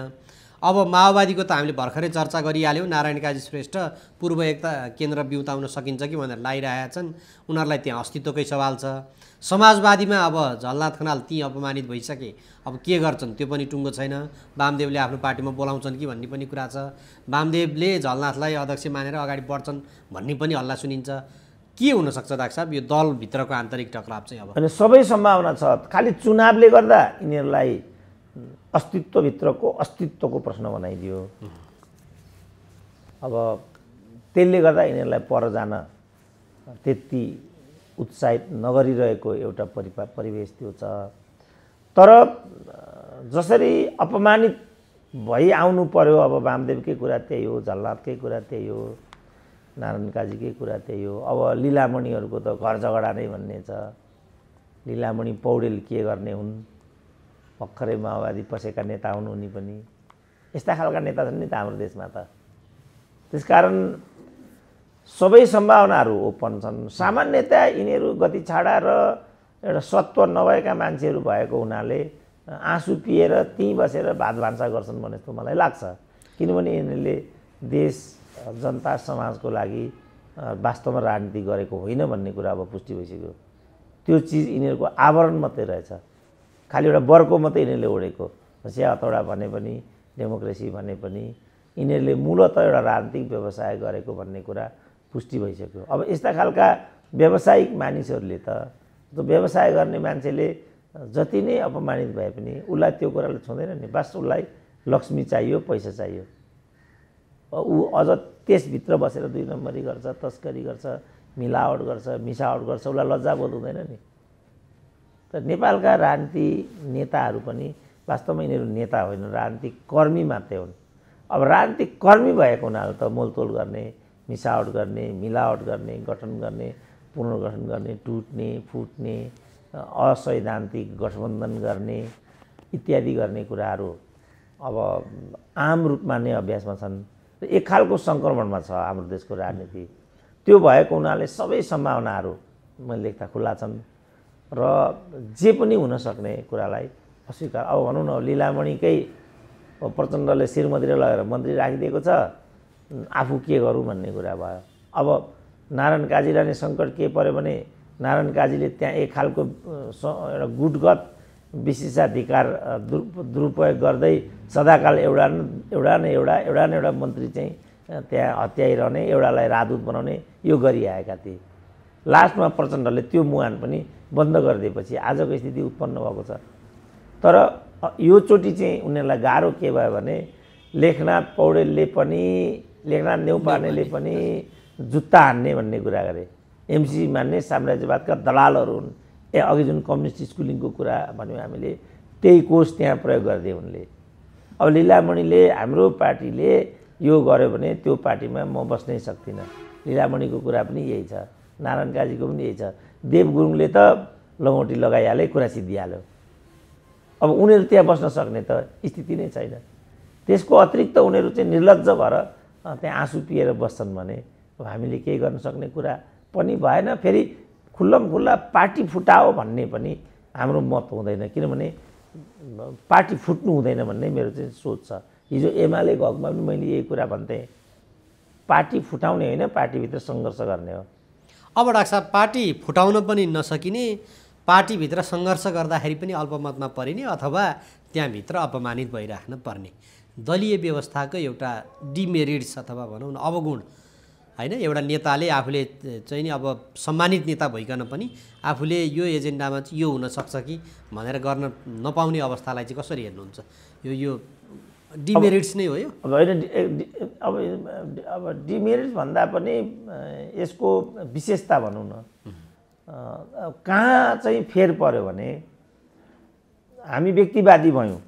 B: अब माओवादीको त हामीले भर्खरै चर्चा गरिहाल्यौँ, नारायण काजी श्रेष्ठ पूर्व एकता केन्द्र बिउताउन सकिन्छ कि भनेर लागिरहेका छन्, उनीहरूलाई त्यहाँ अस्तित्वकै सवाल छ। समाजवादीमा अब झलनाथ खनाल ती अपमानित भइसके, अब के गर्छन् त्यो पनि टुङ्गो छैन। वामदेवले आफ्नो पार्टीमा बोलाउँछन् कि भन्ने पनि कुरा छ। वामदेवले झलनाथलाई अध्यक्ष मानेर अगाडि बढ्छन् भन्ने पनि हल्ला सुनिन्छ। के हुनसक्छ डाक्टर साहब यो दलभित्रको आन्तरिक टकराव चाहिँ? अब
A: अनि सबै सम्भावना छ, खालि चुनावले गर्दा यिनीहरूलाई अस्तित्वभित्रको अस्तित्वको प्रश्न बनाइदियो। अब त्यसले गर्दा यिनीहरूलाई पर जान त्यति उत्साहित नगरिरहेको एउटा परिवेश त्यो छ। तर जसरी अपमानित भई आउनु पर्यो, अब वामदेवकै कुरा त्यही हो, झलनाथकै कुरा त्यही हो, नारायण काजीकै कुरा त्यही हो। अब लीलामणिहरूको त घर झगडा नै भन्ने छ। लीलामणि पौडेल के गर्ने हुन्, भर्खरै माओवादी पसेका नेता हुन् उनी पनि। यस्ता खालका नेता छन् नि त हाम्रो देशमा त। त्यसकारण सबै सम्भावनाहरू ओपन छन्। सामान्यतया यिनीहरू गति छाडा र एउटा सत्व नभएका मान्छेहरू भएको हुनाले आँसु पिएर त्यहीँ बसेर भात भान्सा गर्छन् भने जस्तो मलाई लाग्छ। किनभने यिनीहरूले देश, जनता, समाजको लागि वास्तवमा राजनीति गरेको होइन भन्ने कुरा अब पुष्टि भइसक्यो। त्यो चिज यिनीहरूको आवरण मात्रै रहेछ, खालि एउटा बर्को मात्रै यिनीहरूले ओढेको। चिया हतौडा भने पनि, डेमोक्रेसी भने पनि यिनीहरूले मूलतः एउटा राजनीतिक व्यवसाय गरेको भन्ने कुरा पुष्टि भइसक्यो। अब यस्ता खालका व्यावसायिक मानिसहरूले त, त्यो व्यवसाय गर्ने मान्छेले जति नै अपमानित भए पनि उसलाई त्यो कुराले छुँदैन नि। बस उसलाई लक्ष्मी चाहियो, पैसा चाहियो। ऊ अझ त्यसभित्र बसेर 2 नम्बरी गर्छ, तस्करी गर्छ, मिलावट गर्छ, मिसावट गर्छ, उसलाई लज्जाबोध हुँदैन नि। त नेपालका राजनीति नेताहरू पनि वास्तवमा यिनीहरू नेता होइन, राजनीतिक कर्मी मात्रै हुन्। अब राजनीतिक कर्मी भएको हुनाले त मोलतोल गर्ने, मिसावट गर्ने, मिलावट गर्ने, गठन गर्ने, पुनर्गठन गर्ने, टुट्ने, फुट्ने, असैद्धान्तिक गठबन्धन गर्ने इत्यादि गर्ने कुराहरू अब आम रूपमा नै अभ्यासमा छन्। र एक खालको सङ्क्रमणमा छ हाम्रो देशको राजनीति। त्यो भएको हुनाले सबै सम्भावनाहरू मैले लेख्दा खुल्ला छन् र जे पनि हुनसक्ने कुरालाई अस्वीकार। अब भनौँ न, लीलामणिकै प्रचण्डले शिरमन्दिर लगेर मन्त्री राखिदिएको छ, आफू के गरौँ भन्ने कुरा भयो। अब नारायण काजीलाई नै सङ्कट के पर्यो भने नारायण काजीले त्यहाँ एक खालको एउटा गुटगत विशेषाधिकार दुरुपयोग गर्दै सदाकाल एउटा मन्त्री चाहिँ त्यहाँ हत्याइरहने, एउटालाई राजदूत बनाउने यो गरिआएका थिए। लास्टमा प्रचण्डले त्यो मुहान पनि बन्द गरिदिएपछि आजको स्थिति उत्पन्न भएको छ। तर यो चोटि चाहिँ उनीहरूलाई गाह्रो के भयो भने लेखनाथ पौडेलले पनि, लेखनाथ नेउपानेले पनि जुत्ता हान्ने भन्ने कुरा गरे। एमसी मान्ने साम्राज्यवादका दलालहरू हुन्। अघि जुन कम्युनिस्ट स्कुलिङको कुरा भन्यौँ हामीले, त्यही कोष त्यहाँ प्रयोग गरिदिए उनले। अब लीलामणिले हाम्रो पार्टीले यो गर्यो भने त्यो पार्टीमा म बस्नै सक्दिनँ। लीलामणिको कुरा पनि यही छ, नारायण काजीको पनि यही छ। देव गुरुङले त लङ्गोटी लगाइहाले, कुरा सिद्धिहाल्यो। अब उनीहरू त्यहाँ बस्न सक्ने त स्थिति नै छैन। त्यसको अतिरिक्त उनीहरू चाहिँ निर्लज्ज भएर त्यहाँ आँसु पिएर बस्छन् भने अब हामीले केही गर्न सक्ने कुरा पनि भएन। फेरि खुल्लमखुल्ला पार्टी फुटाओ भन्ने पनि हाम्रो मत हुँदैन, किनभने पार्टी फुट्नु हुँदैन भन्ने मेरो चाहिँ सोच छ। हिजो एमाले गएकोमा पनि मैले यही कुरा भन्थेँ, पार्टी फुटाउने होइन, पार्टीभित्र सङ्घर्ष गर्ने हो।
B: अब डाक्टर साहब, पार्टी फुटाउन पनि नसकिने, पार्टीभित्र सङ्घर्ष गर्दाखेरि पनि अल्पमतमा परिने अथवा त्यहाँभित्र अपमानित भइराख्न पर्ने दलीय व्यवस्थाको एउटा डिमेरिट्स अथवा भनौँ न अवगुण होइन। एउटा नेताले आफूले चाहिँ नि अब सम्मानित नेता भइकन पनि आफूले यो एजेन्डामा चाहिँ यो हुनसक्छ कि भनेर गर्न नपाउने अवस्थालाई चाहिँ कसरी हेर्नुहुन्छ? यो डिमेरिट्स नै हो यो?
A: अब होइन, अब डिमेरिट्स भन्दा पनि यसको विशेषता भनौँ न, कहाँ चाहिँ फेर पर्यो भने हामी व्यक्तिवादी भयौँ,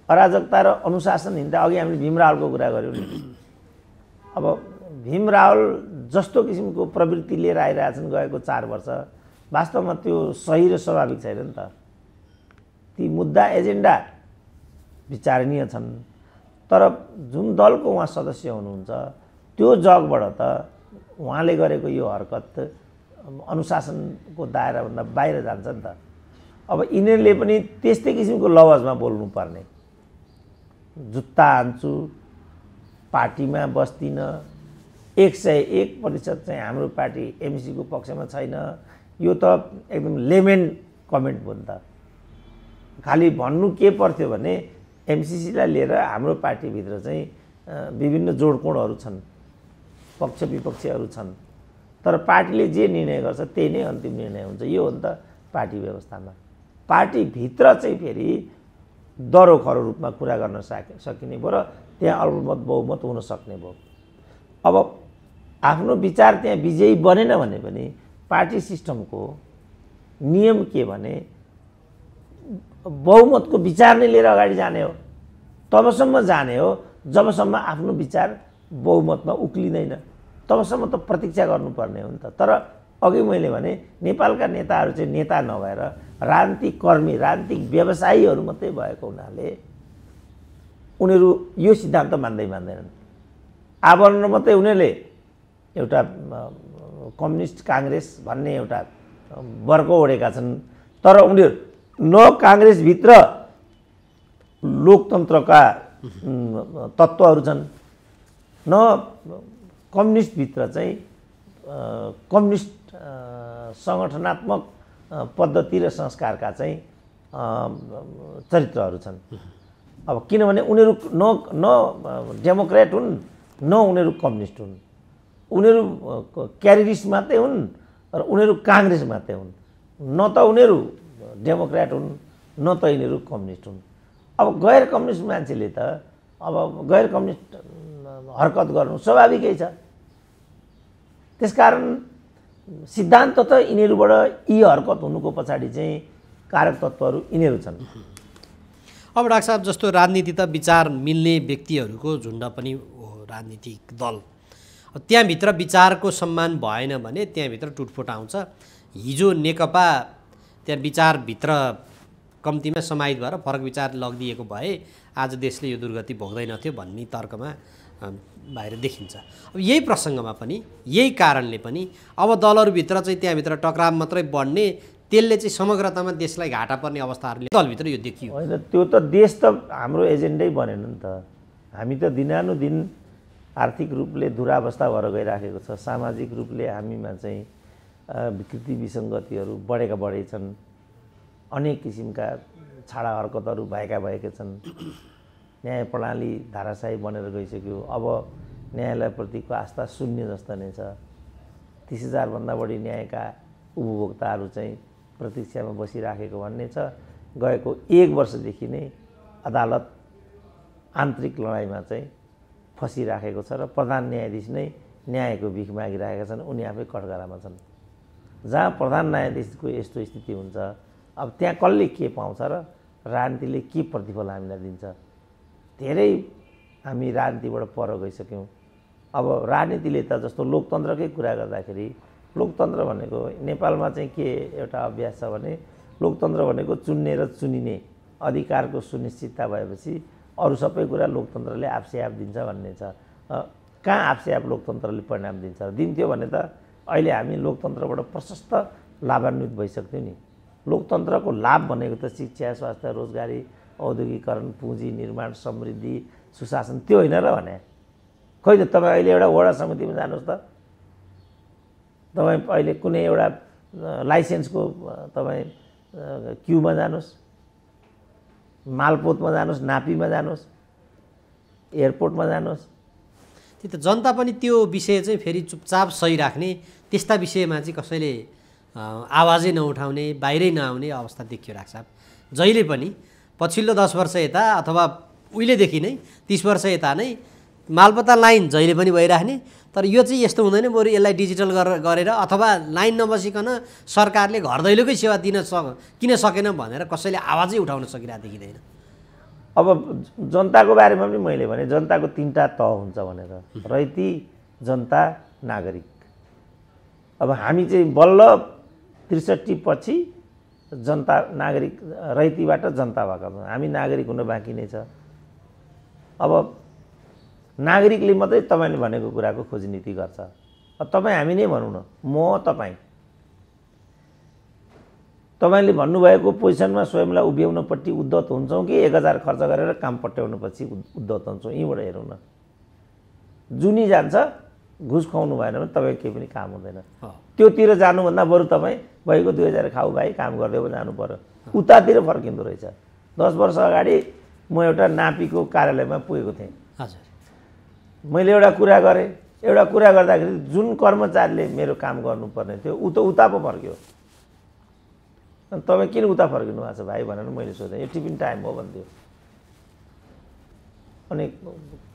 A: अराजकता र अनुशासनहीनता। अघि हामीले भीम रावलको कुरा गऱ्यौँ नि। अब भीम रावल जस्तो किसिमको प्रवृत्ति लिएर आइरहेछन् गएको 4 वर्ष, वास्तवमा त्यो सही र स्वाभाविक छैन नि त। ती मुद्दा एजेन्डा विचारणीय छन्, तर जुन दलको उहाँ सदस्य हुनुहुन्छ त्यो जगबाट त उहाँले गरेको यो हरकत अनुशासनको दायराभन्दा बाहिर जान्छ नि त। अब यिनीहरूले पनि त्यस्तै किसिमको लवजमा बोल्नु पर्ने, जुत्ता हान्छु, पार्टीमा बस्दिनँ, 101% चाहिँ हाम्रो पार्टी एमसीको पक्षमा छैन, यो त एकदम लेमेन कमेन्ट भयो नि त। खालि भन्नु के पर्थ्यो भने एमसीसीलाई लिएर हाम्रो पार्टीभित्र चाहिँ विभिन्न जोडकोणहरू छन्, पक्ष विपक्षहरू छन्, तर पार्टीले जे निर्णय गर्छ त्यही नै अन्तिम निर्णय हुन्छ। यो हो नि त पार्टी व्यवस्थामा। पार्टीभित्र चाहिँ फेरि दरो रूपमा कुरा गर्न सकिने भयो र त्यहाँ अल्पमत बहुमत हुन सक्ने भयो। अब आफ्नो विचार त्यहाँ विजयी बनेन भने पनि पार्टी सिस्टमको नियम के भने बहुमतको विचार नै लिएर अगाडि जाने हो। तबसम्म जाने हो जबसम्म आफ्नो विचार बहुमतमा उक्लिँदैन, तबसम्म त प्रतीक्षा गर्नुपर्ने हो नि त। तर अघि मैले भने नेपालका नेताहरू चाहिँ नेता नभएर राजनीतिक कर्मी, राजनीतिक व्यवसायीहरू मात्रै भएको हुनाले उनीहरू यो सिद्धान्त मान्दैनन्। आवरण मात्रै उनीहरूले एउटा कम्युनिस्ट काङ्ग्रेस भन्ने एउटा वर्ग ओढेका छन्, तर उनीहरू न काङ्ग्रेसभित्र लोकतन्त्रका तत्त्वहरू छन्, न कम्युनिस्टभित्र चाहिँ कम्युनिस्ट सङ्गठनात्मक पद्धति र संस्कारका चाहिँ चरित्रहरू छन्। अब किनभने उनीहरू न डेमोक्रेट हुन् न उनीहरू कम्युनिस्ट हुन्, उनीहरू क्यारिरिस्ट मात्रै हुन् र उनीहरू काङ्ग्रेस मात्रै हुन्, न त उनीहरू डेमोक्रेट हुन् न त यिनीहरू कम्युनिस्ट हुन्। अब गैर कम्युनिस्ट मान्छेले त अब गैर कम्युनिस्ट हरकत गर्नु स्वाभाविकै छ। त्यसकारण सिद्धान्त त यिनीहरूबाट यी हरकत हुनुको पछाडि चाहिँ कारक तत्त्वहरू यिनीहरू छन्।
B: अब डाक्टर साहब, जस्तो राजनीति त विचार मिल्ने व्यक्तिहरूको झुन्ड पनि हो राजनीतिक दल। त्यहाँभित्र विचारको सम्मान भएन भने त्यहाँभित्र टुटफुट आउँछ। हिजो नेकपा त्यहाँ विचारभित्र कम्तीमा समाहित भएर फरक विचार लगिदिएको भए आज देशले यो दुर्गति भोग्दैनथ्यो भन्ने तर्कमा बाहिर देखिन्छ। अब यही प्रसङ्गमा पनि यही कारणले पनि अब दलहरूभित्र चाहिँ त्यहाँभित्र टकराव मात्रै बढ्ने, त्यसले चाहिँ समग्रतामा देशलाई घाटा पर्ने अवस्थाहरूले दलभित्र यो देखियो।
A: होइन, त्यो त देश त हाम्रो एजेन्डै बनेन नि त। हामी त दिनानुदिन आर्थिक रूपले दुरावस्था भएर गइराखेको छ। सामाजिक रूपले हामीमा चाहिँ विकृति विसङ्गतिहरू बढेका छन्। अनेक किसिमका छाडा हरकतहरू भएकै छन्। न्याय प्रणाली धाराशाही बनेर गइसक्यो। अब न्यायालयप्रतिको आस्था शून्य जस्तो नै छ। 30,000 भन्दा बढी न्यायका उपभोक्ताहरू चाहिँ प्रतीक्षामा बसिराखेको भन्ने छ। गएको 1 वर्षदेखि नै अदालत आन्तरिक लडाइँमा चाहिँ फसिराखेको छ र प्रधान न्यायाधीश नै न्यायको भिख मागिरहेका छन्। उनी आफै कठघरामा छन्। जहाँ प्रधान न्यायाधीशको यस्तो स्थिति हुन्छ, अब त्यहाँ कसले के पाउँछ र राजनीतिले के प्रतिफल हामीलाई दिन्छ? धेरै हामी राजनीतिबाट पर गइसक्यौँ। अब राजनीतिले त जस्तो लोकतन्त्रकै कुरा गर्दाखेरि, लोकतन्त्र भनेको नेपालमा चाहिँ के एउटा अभ्यास छ भने लोकतन्त्र भनेको चुन्ने र चुनिने अधिकारको सुनिश्चितता भएपछि अरू सबै कुरा लोकतन्त्रले आफसे आफ दिन्छ भन्ने छ। कहाँ आफसे आफ लोकतन्त्रले परिणाम दिन्छ? दिन्थ्यो भने त अहिले हामी लोकतन्त्रबाट प्रशस्त लाभान्वित भइसक्थ्यौँ नि। लोकतन्त्रको लाभ भनेको त शिक्षा, स्वास्थ्य, रोजगारी, औद्योगिकरण, पुँजी निर्माण, समृद्धि, सुशासन, त्यो होइन र भने। खोइ त तपाईँ अहिले एउटा वडा समितिमा जानुहोस् त, तपाईँ अहिले कुनै एउटा लाइसेन्सको तपाईँ क्युमा जानुहोस्, मालपोतमा जानुहोस्, नापीमा जानुहोस्, एयरपोर्टमा जानुहोस्।
B: त्यही त जनता पनि त्यो विषय चाहिँ फेरि चुपचाप सही राख्ने, त्यस्ता विषयमा चाहिँ कसैले आवाजै नउठाउने, बाहिरै नआउने अवस्था देखियो डाक्टर साहब। जहिले पनि पछिल्लो 10 वर्ष यता अथवा उहिलेदेखि नै 30 वर्ष यता नै मालपोता लाइन जहिले पनि भइराख्ने। तर यो चाहिँ यस्तो हुँदैन, बरु यसलाई डिजिटल गरेर अथवा लाइन नबसिकन सरकारले घर दैलोकै सेवा दिन किन सकेन भनेर कसैले आवाजै उठाउन सकिरहेको देखिँदैन।
A: अब जनताको बारेमा पनि मैले भने जनताको 3टा तह हुन्छ भनेर, रैती, जनता, नागरिक। अब हामी चाहिँ बल्ल 63 पछि जनता नागरिक रैतीबाट जनता भएका छौँ। हामी नागरिक हुन बाँकी नै छ। अब नागरिकले मात्रै तपाईँले भनेको कुराको खोजनीति गर्छ। अब तपाईँ हामी नै भनौँ न, म तपाईँले भन्नुभएको पोजिसनमा स्वयंलाई उभ्याउनपट्टि उद्धत हुन्छौँ कि 1000 खर्च गरेर काम पट्याउनपछि उद्धत हुन्छौँ? यहीँबाट हेरौँ न। जुनी जान्छ, घुस खुवाउनु भएन भने तपाईँ केही पनि काम हुँदैन। त्योतिर जानुभन्दा बरु तपाईँ भएको 2000 खाऊ भाइ काम गर्दै जानु पर्यो। उतातिर फर्किँदो रहेछ। 10 वर्ष अगाडि म एउटा नापीको कार्यालयमा पुगेको थिएँ।
B: हजुर,
A: मैले एउटा कुरा गरेँ। एउटा कुरा गर्दाखेरि जुन कर्मचारीले मेरो काम गर्नुपर्ने थियो ऊ त उता पो फर्क्यो। अनि तपाईँ किन उता फर्किनु भएको छ भाइ भनेर मैले सोधेँ। यो टिफिन टाइम हो भन्थ्यो। अनि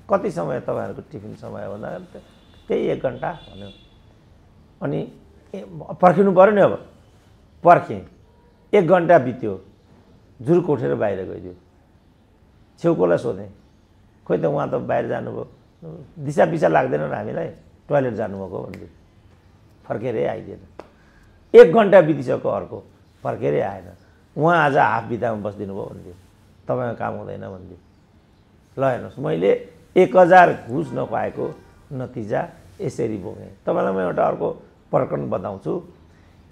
A: कति समय तपाईँहरूको टिफिन समय भन्दा त्यही 1 घन्टा भन्यो। अनि पर्खिनु पऱ्यो नि। अब पर्खेँ, 1 घन्टा बित्यो, जुर्क उठेर बाहिर गइदियो। छेउकोलाई सोधेँ, खोइ त उहाँ त बाहिर जानुभयो, दिशा पिसा लाग्दैन र हामीलाई, टोयलेट जानुभएको भन्दै फर्केरै आइदिएन। 1 घन्टा बितिसक्यो, अर्को फर्केरै आएन। उहाँ आज हाफ बिदामा बसिदिनु भयो भनिदियो, तपाईँको काम हुँदैन भनिदियो। ल हेर्नुहोस्, मैले 1000 घुस नपाएको नतिजा यसरी भोगेँ। तपाईँलाई म एउटा अर्को प्रकरण बताउँछु।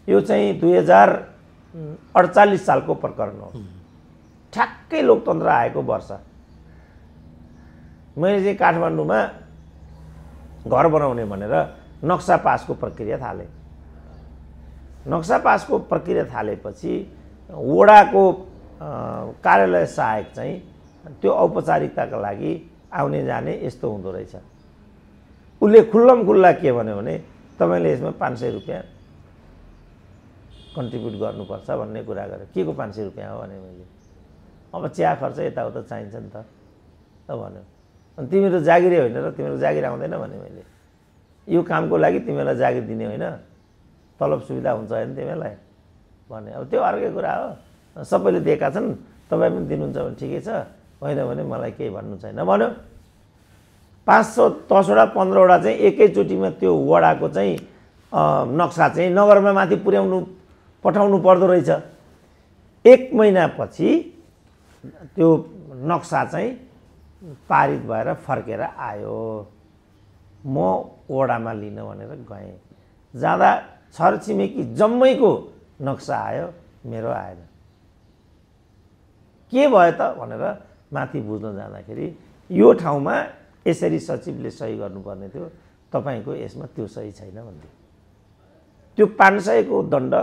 A: यो चाहिँ 2048 सालको प्रकरण हो। ठ्याक्कै लोकतन्त्र आएको वर्ष। मैले चाहिँ काठमाडौँमा घर बनाउने भनेर नक्सा पासको प्रक्रिया थालेँ। नक्सा पासको प्रक्रिया थालेपछि वडाको कार्यालय सहायक चाहिँ त्यो औपचारिकताका लागि आउने जाने यस्तो हुँदो रहेछ। उसले खुल्लम खुल्ला के भन्यो भने तपाईँले यसमा 500 रुपियाँ कन्ट्रिब्युट गर्नुपर्छ भन्ने कुरा गर्यो। के को 500 रुपियाँ हो भने मैले अब चिया खर्च यताउता चाहिन्छ नि त भन्यो। अनि तिमीहरू जागिरै होइन र तिमीहरू जागिर आउँदैन भने मैले यो कामको लागि तिमीहरूलाई जागिर दिने होइन, तलब सुविधा हुन्छ होइन तिमीहरूलाई भने। अब त्यो अर्कै कुरा हो, सबैले दिएका छन्, तपाईँ पनि दिनुहुन्छ भने ठिकै छ, होइन भने मलाई केही भन्नु छैन भन्यो। 510 वटा 15 वटा चाहिँ एकैचोटिमा त्यो वडाको चाहिँ नक्सा चाहिँ नगरमा माथि पठाउनु पर्दो रहेछ। 1 महिनापछि त्यो नक्सा चाहिँ पारित भएर फर्केर आयो। म वडामा लिन भनेर गएँ। जाँदा छरछिमेकी जम्मैको नक्सा आयो, मेरो आएन। के भयो त भनेर माथि बुझ्न जाँदाखेरि यो ठाउँमा यसरी सचिवले सही गर्नुपर्ने थियो, तपाईँको यसमा त्यो सही छैन भन्दै। त्यो 500 को दण्ड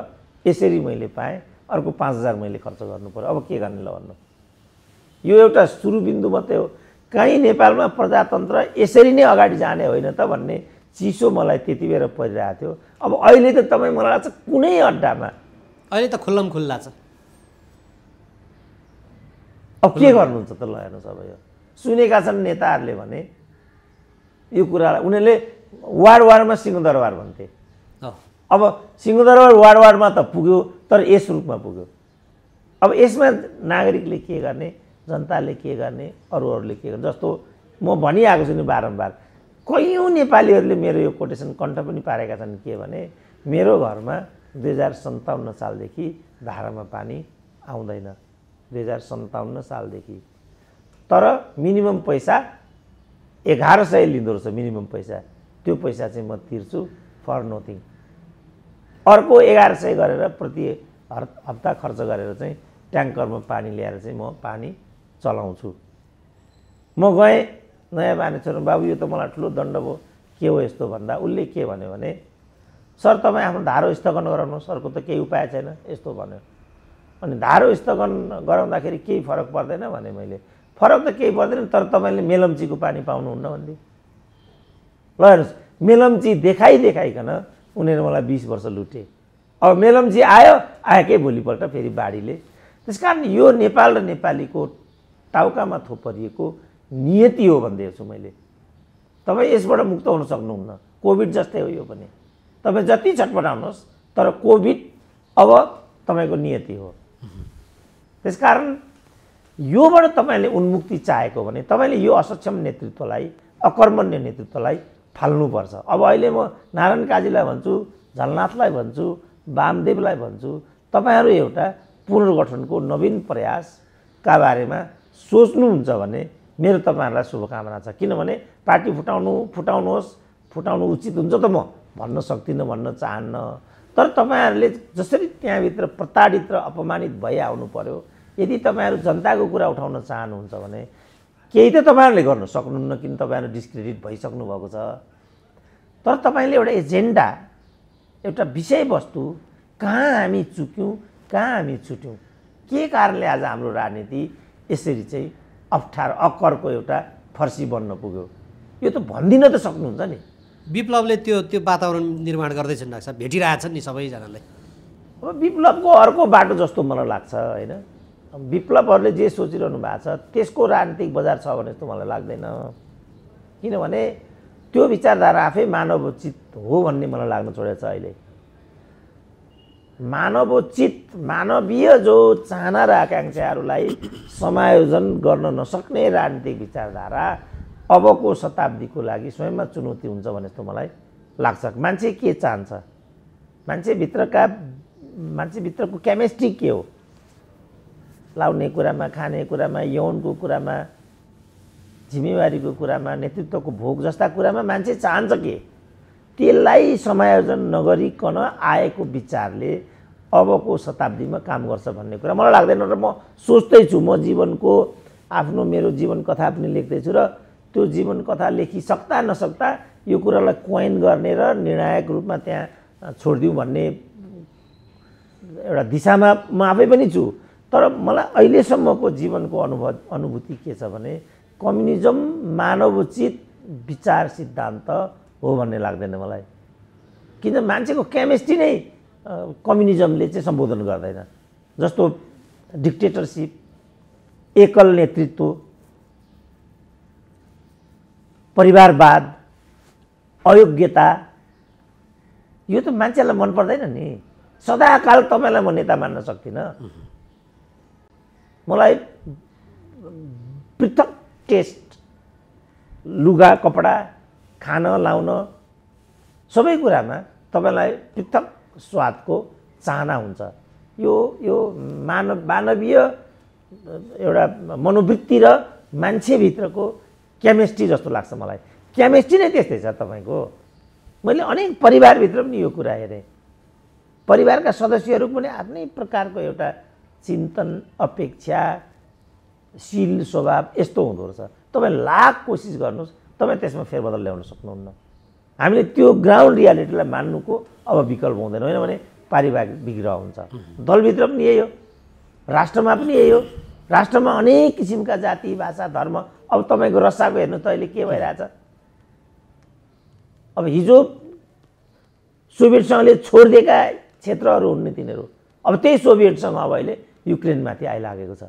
A: यसरी मैले पाएँ, अर्को 5000 मैले खर्च गर्नु पर्यो। अब के गर्ने ल भन्नु। यो एउटा सुरु बिन्दु मात्रै हो। कहीँ नेपालमा प्रजातन्त्र यसरी नै अगाडि जाने होइन त भन्ने चिसो मलाई त्यति बेर परिरहेको थियो। अब अहिले त तपाईँ मलाई लाग्छ कुनै अड्डामा
B: अहिले त खुल्लम खुल्ला छ।
A: अब के गर्नुहुन्छ त ल हेर्नुहोस्। अब यो सुनेका छन् नेताहरूले भने यो कुरालाई उनीहरूले वार्डमा सिंहदरबार भन्थे। अब सिंहदरबार वार्डमा त पुग्यो, तर यस रूपमा पुग्यो। अब यसमा नागरिकले के गर्ने, जनताले के गर्ने, अरूहरूले के गर्ने। जस्तो म भनिआएको छु नि बारम्बार, कयौँ नेपालीहरूले मेरो यो कोटेसन कण्ठ पनि पारेका छन्। के भने मेरो घरमा 2057 सालदेखि धारामा पानी आउँदैन, 2057 सालदेखि। तर मिनिमम पैसा 1100 लिँदो रहेछ मिनिमम पैसा। त्यो पैसा चाहिँ म तिर्छु फर नथिङ। अर्को 1100 गरेर प्रति हप्ता खर्च गरेर चाहिँ ट्याङ्करमा पानी ल्याएर चाहिँ म पानी चलाउँछु। म गएँ नयाँ मानिसहरू, बाबु यो त मलाई ठुलो दण्ड भयो, के हो यस्तो भन्दा उसले के भन्यो भने सर तपाईँ आफ्नो धारो स्थगन गराउनुहोस्, अर्को त केही उपाय छैन यस्तो भन्यो। अनि धारो स्थगन गराउँदाखेरि केही फरक पर्दैन भने मैले, फरक त केही पर्दैन, तर तपाईँले मेलम्चीको पानी पाउनुहुन्न भन्दै। ल हेर्नुहोस्, मेलम्ची देखाइकन उनीहरू मलाई 20 वर्ष लुटे। अब मेलम्ची आएकै भोलिपल्ट फेरि बाढीले। त्यसकारण यो नेपाल र नेपालीको टाउकामा थोपरिएको नियति हो भन्दैछु मैले। तपाईँ यसबाट मुक्त हुन सक्नुहुन्न। कोभिड जस्तै हो यो पनि। तपाईँ जति छटपटाउनुहोस्, तर कोभिड अब तपाईँको नियति हो। त्यसकारण योबाट तपाईँले उन्मुक्ति चाहेको भने तपाईँले यो असक्षम नेतृत्वलाई, अकर्मण्य नेतृत्वलाई फाल्नुपर्छ। अब अहिले म नारायण काजीलाई भन्छु, झलनाथलाई भन्छु, वामदेवलाई भन्छु, तपाईँहरू एउटा पुनर्गठनको नवीन प्रयासका बारेमा सोच्नुहुन्छ भने मेरो तपाईँहरूलाई शुभकामना छ। किनभने पार्टी फुटाउनु उचित हुन्छ त म भन्न सक्दिनँ, भन्न चाहन्न। तर तपाईँहरूले जसरी त्यहाँभित्र प्रताडित र अपमानित भइ आउनु पर्यो, यदि तपाईँहरू जनताको कुरा उठाउन चाहनुहुन्छ भने केही त तपाईँहरूले गर्न सक्नुहुन्न, किन तपाईँहरू डिस्क्रेडिट भइसक्नु भएको छ। तर तपाईँले एउटा एजेन्डा, एउटा विषयवस्तु, कहाँ हामी चुक्यौँ, कहाँ हामी छुट्यौँ, के कारणले आज हाम्रो राजनीति यसरी चाहिँ अप्ठ्यारो अक्करको एउटा फर्सी बन्न पुग्यो, यो त भनिदिन त सक्नुहुन्छ नि।
B: विप्लवले त्यो वातावरण निर्माण गर्दैछन् डाक्टर साहब, भेटिरहेछन् नि सबैजनालाई।
A: अब विप्लवको अर्को बाटो जस्तो मलाई लाग्छ होइन। विप्लवहरूले जे सोचिरहनु भएको छ त्यसको राजनीतिक बजार छ भने जस्तो मलाई लाग्दैन। किनभने त्यो विचारधारा आफै मानवोचित हो भन्ने मलाई लाग्न छोडेको छ अहिले। मानवोचित मानवीय जो चाहना र आकाङ्क्षाहरूलाई समायोजन गर्न नसक्ने राजनीतिक विचारधारा अबको शताब्दीको लागि स्वयंमा चुनौती हुन्छ भने जस्तो मलाई लाग्छ। मान्छे के चाहन्छ, मान्छेभित्रको केमिस्ट्री के हो, लाउने कुरामा, खाने कुरामा, यौनको कुरामा, जिम्मेवारीको कुरामा, नेतृत्वको भोग जस्ता कुरामा मान्छे चाहन्छ के, त्यसलाई समायोजन नगरिकन आएको विचारले अबको शताब्दीमा काम गर्छ भन्ने कुरा मलाई लाग्दैन। र म सोच्दैछु, म जीवनको आफ्नो मेरो जीवन कथा पनि लेख्दैछु र त्यो जीवन कथा लेखिसक्दा नसक्दा यो कुरालाई कोइन गर्ने र निर्णायक रूपमा त्यहाँ छोडिदिउँ भन्ने एउटा दिशामा म आफै पनि छु। तर मलाई अहिलेसम्मको जीवनको अनुभूति के छ भने कम्युनिजम मानवोचित विचार सिद्धान्त हो भन्ने लाग्दैन मलाई। किन मान्छेको केमिस्ट्री नै कम्युनिजमले चाहिँ सम्बोधन गर्दैन। जस्तो डिक्टेटरसिप, एकल नेतृत्व, परिवारवाद, अयोग्यता, यो त मान्छेलाई मन पर्दैन नि। सदाकाल तपाईँलाई म नेता मान्न सक्दिनँ। मलाई पृथक टेस्ट, लुगा कपडा, खान लाउन सबै कुरामा तपाईँलाई पृथक स्वादको चाहना हुन्छ। यो मानवीय एउटा मनोवृत्ति र मान्छेभित्रको केमिस्ट्री जस्तो लाग्छ मलाई। केमिस्ट्री नै त्यस्तै छ तपाईँको। मैले अनेक परिवारभित्र पनि यो कुरा हेरेँ। परिवारका सदस्यहरू पनि आफ्नै प्रकारको एउटा चिन्तन, अपेक्षा, शील स्वभाव यस्तो हुँदो रहेछ। तपाईँ लाख कोसिस गर्नुहोस्, तपाईँ त्यसमा फेरबदल ल्याउन सक्नुहुन्न। हामीले त्यो ग्राउन्ड रियालिटीलाई मान्नुको अब विकल्प हुँदैन। होइन भने पारिवारिक विग्रह हुन्छ। दलभित्र पनि यही हो, राष्ट्रमा पनि यही हो। राष्ट्रमा अनेक किसिमका जाति, भाषा, धर्म। अब तपाईँको रसाको हेर्नु त अहिले के भइरहेछ। अब हिजो सोभियत सङ्घले छोडिदिएका क्षेत्रहरू हुन् नि तिनीहरू। अब त्यही सोभियतसँग अब अहिले युक्रेनमाथि आइलागेको छ।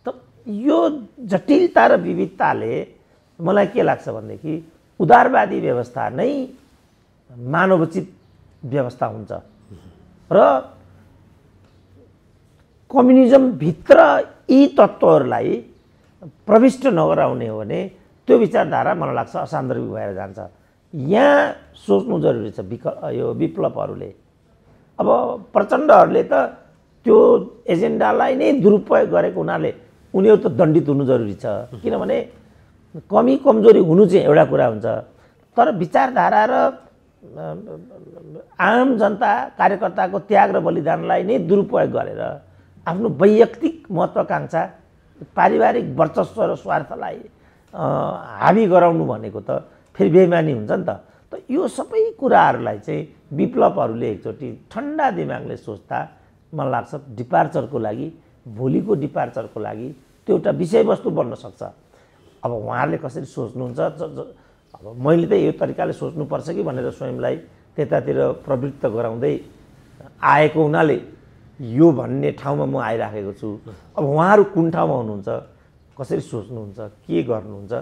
A: त यो जटिलता र विविधताले मलाई के लाग्छ भनेदेखि उदारवादी व्यवस्था नै मानवोचित व्यवस्था हुन्छ र कम्युनिजमभित्र यी तत्त्वहरूलाई प्रविष्ट नगराउने हो भने त्यो विचारधारा मलाई लाग्छ असान्दर्भिक भएर जान्छ। यहाँ सोच्नु जरुरी छ यो विप्लवहरूले। अब प्रचण्डहरूले त त्यो एजेन्डालाई नै दुरुपयोग गरेको हुनाले उनीहरू त दण्डित हुनु जरुरी छ। किनभने कमी कमजोरी हुनु चाहिँ एउटा कुरा हुन्छ, तर विचारधारा र आम जनता कार्यकर्ताको त्याग र बलिदानलाई नै दुरुपयोग गरेर आफ्नो वैयक्तिक महत्त्वाकांक्षा, पारिवारिक वर्चस्व र स्वार्थलाई हाबी गराउनु भनेको त फेरि बेइमानी हुन्छ नि त। त यो सबै कुराहरूलाई चाहिँ विप्लवहरूले एकचोटि ठन्डा दिमागले सोच्दा मलाई लाग्छ डिपार्चरको लागि, भोलिको डिपार्चरको लागि त्यो एउटा विषयवस्तु बन्न सक्छ। अब उहाँहरूले कसरी सोच्नुहुन्छ, अब मैले त यो तरिकाले सोच्नुपर्छ कि भनेर स्वयंलाई त्यतातिर प्रवृत्त गराउँदै आएको हुनाले यो भन्ने ठाउँमा म आइराखेको छु। अब उहाँहरू कुन ठाउँमा हुनुहुन्छ, कसरी सोच्नुहुन्छ, के गर्नुहुन्छ,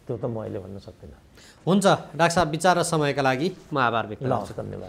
A: त्यो त म अहिले भन्न सक्दिनँ।
B: हुन्छ डाक्टर साहब, विचार र समयका लागि म आभार व्यक्त गर्छु।
A: धन्यवाद।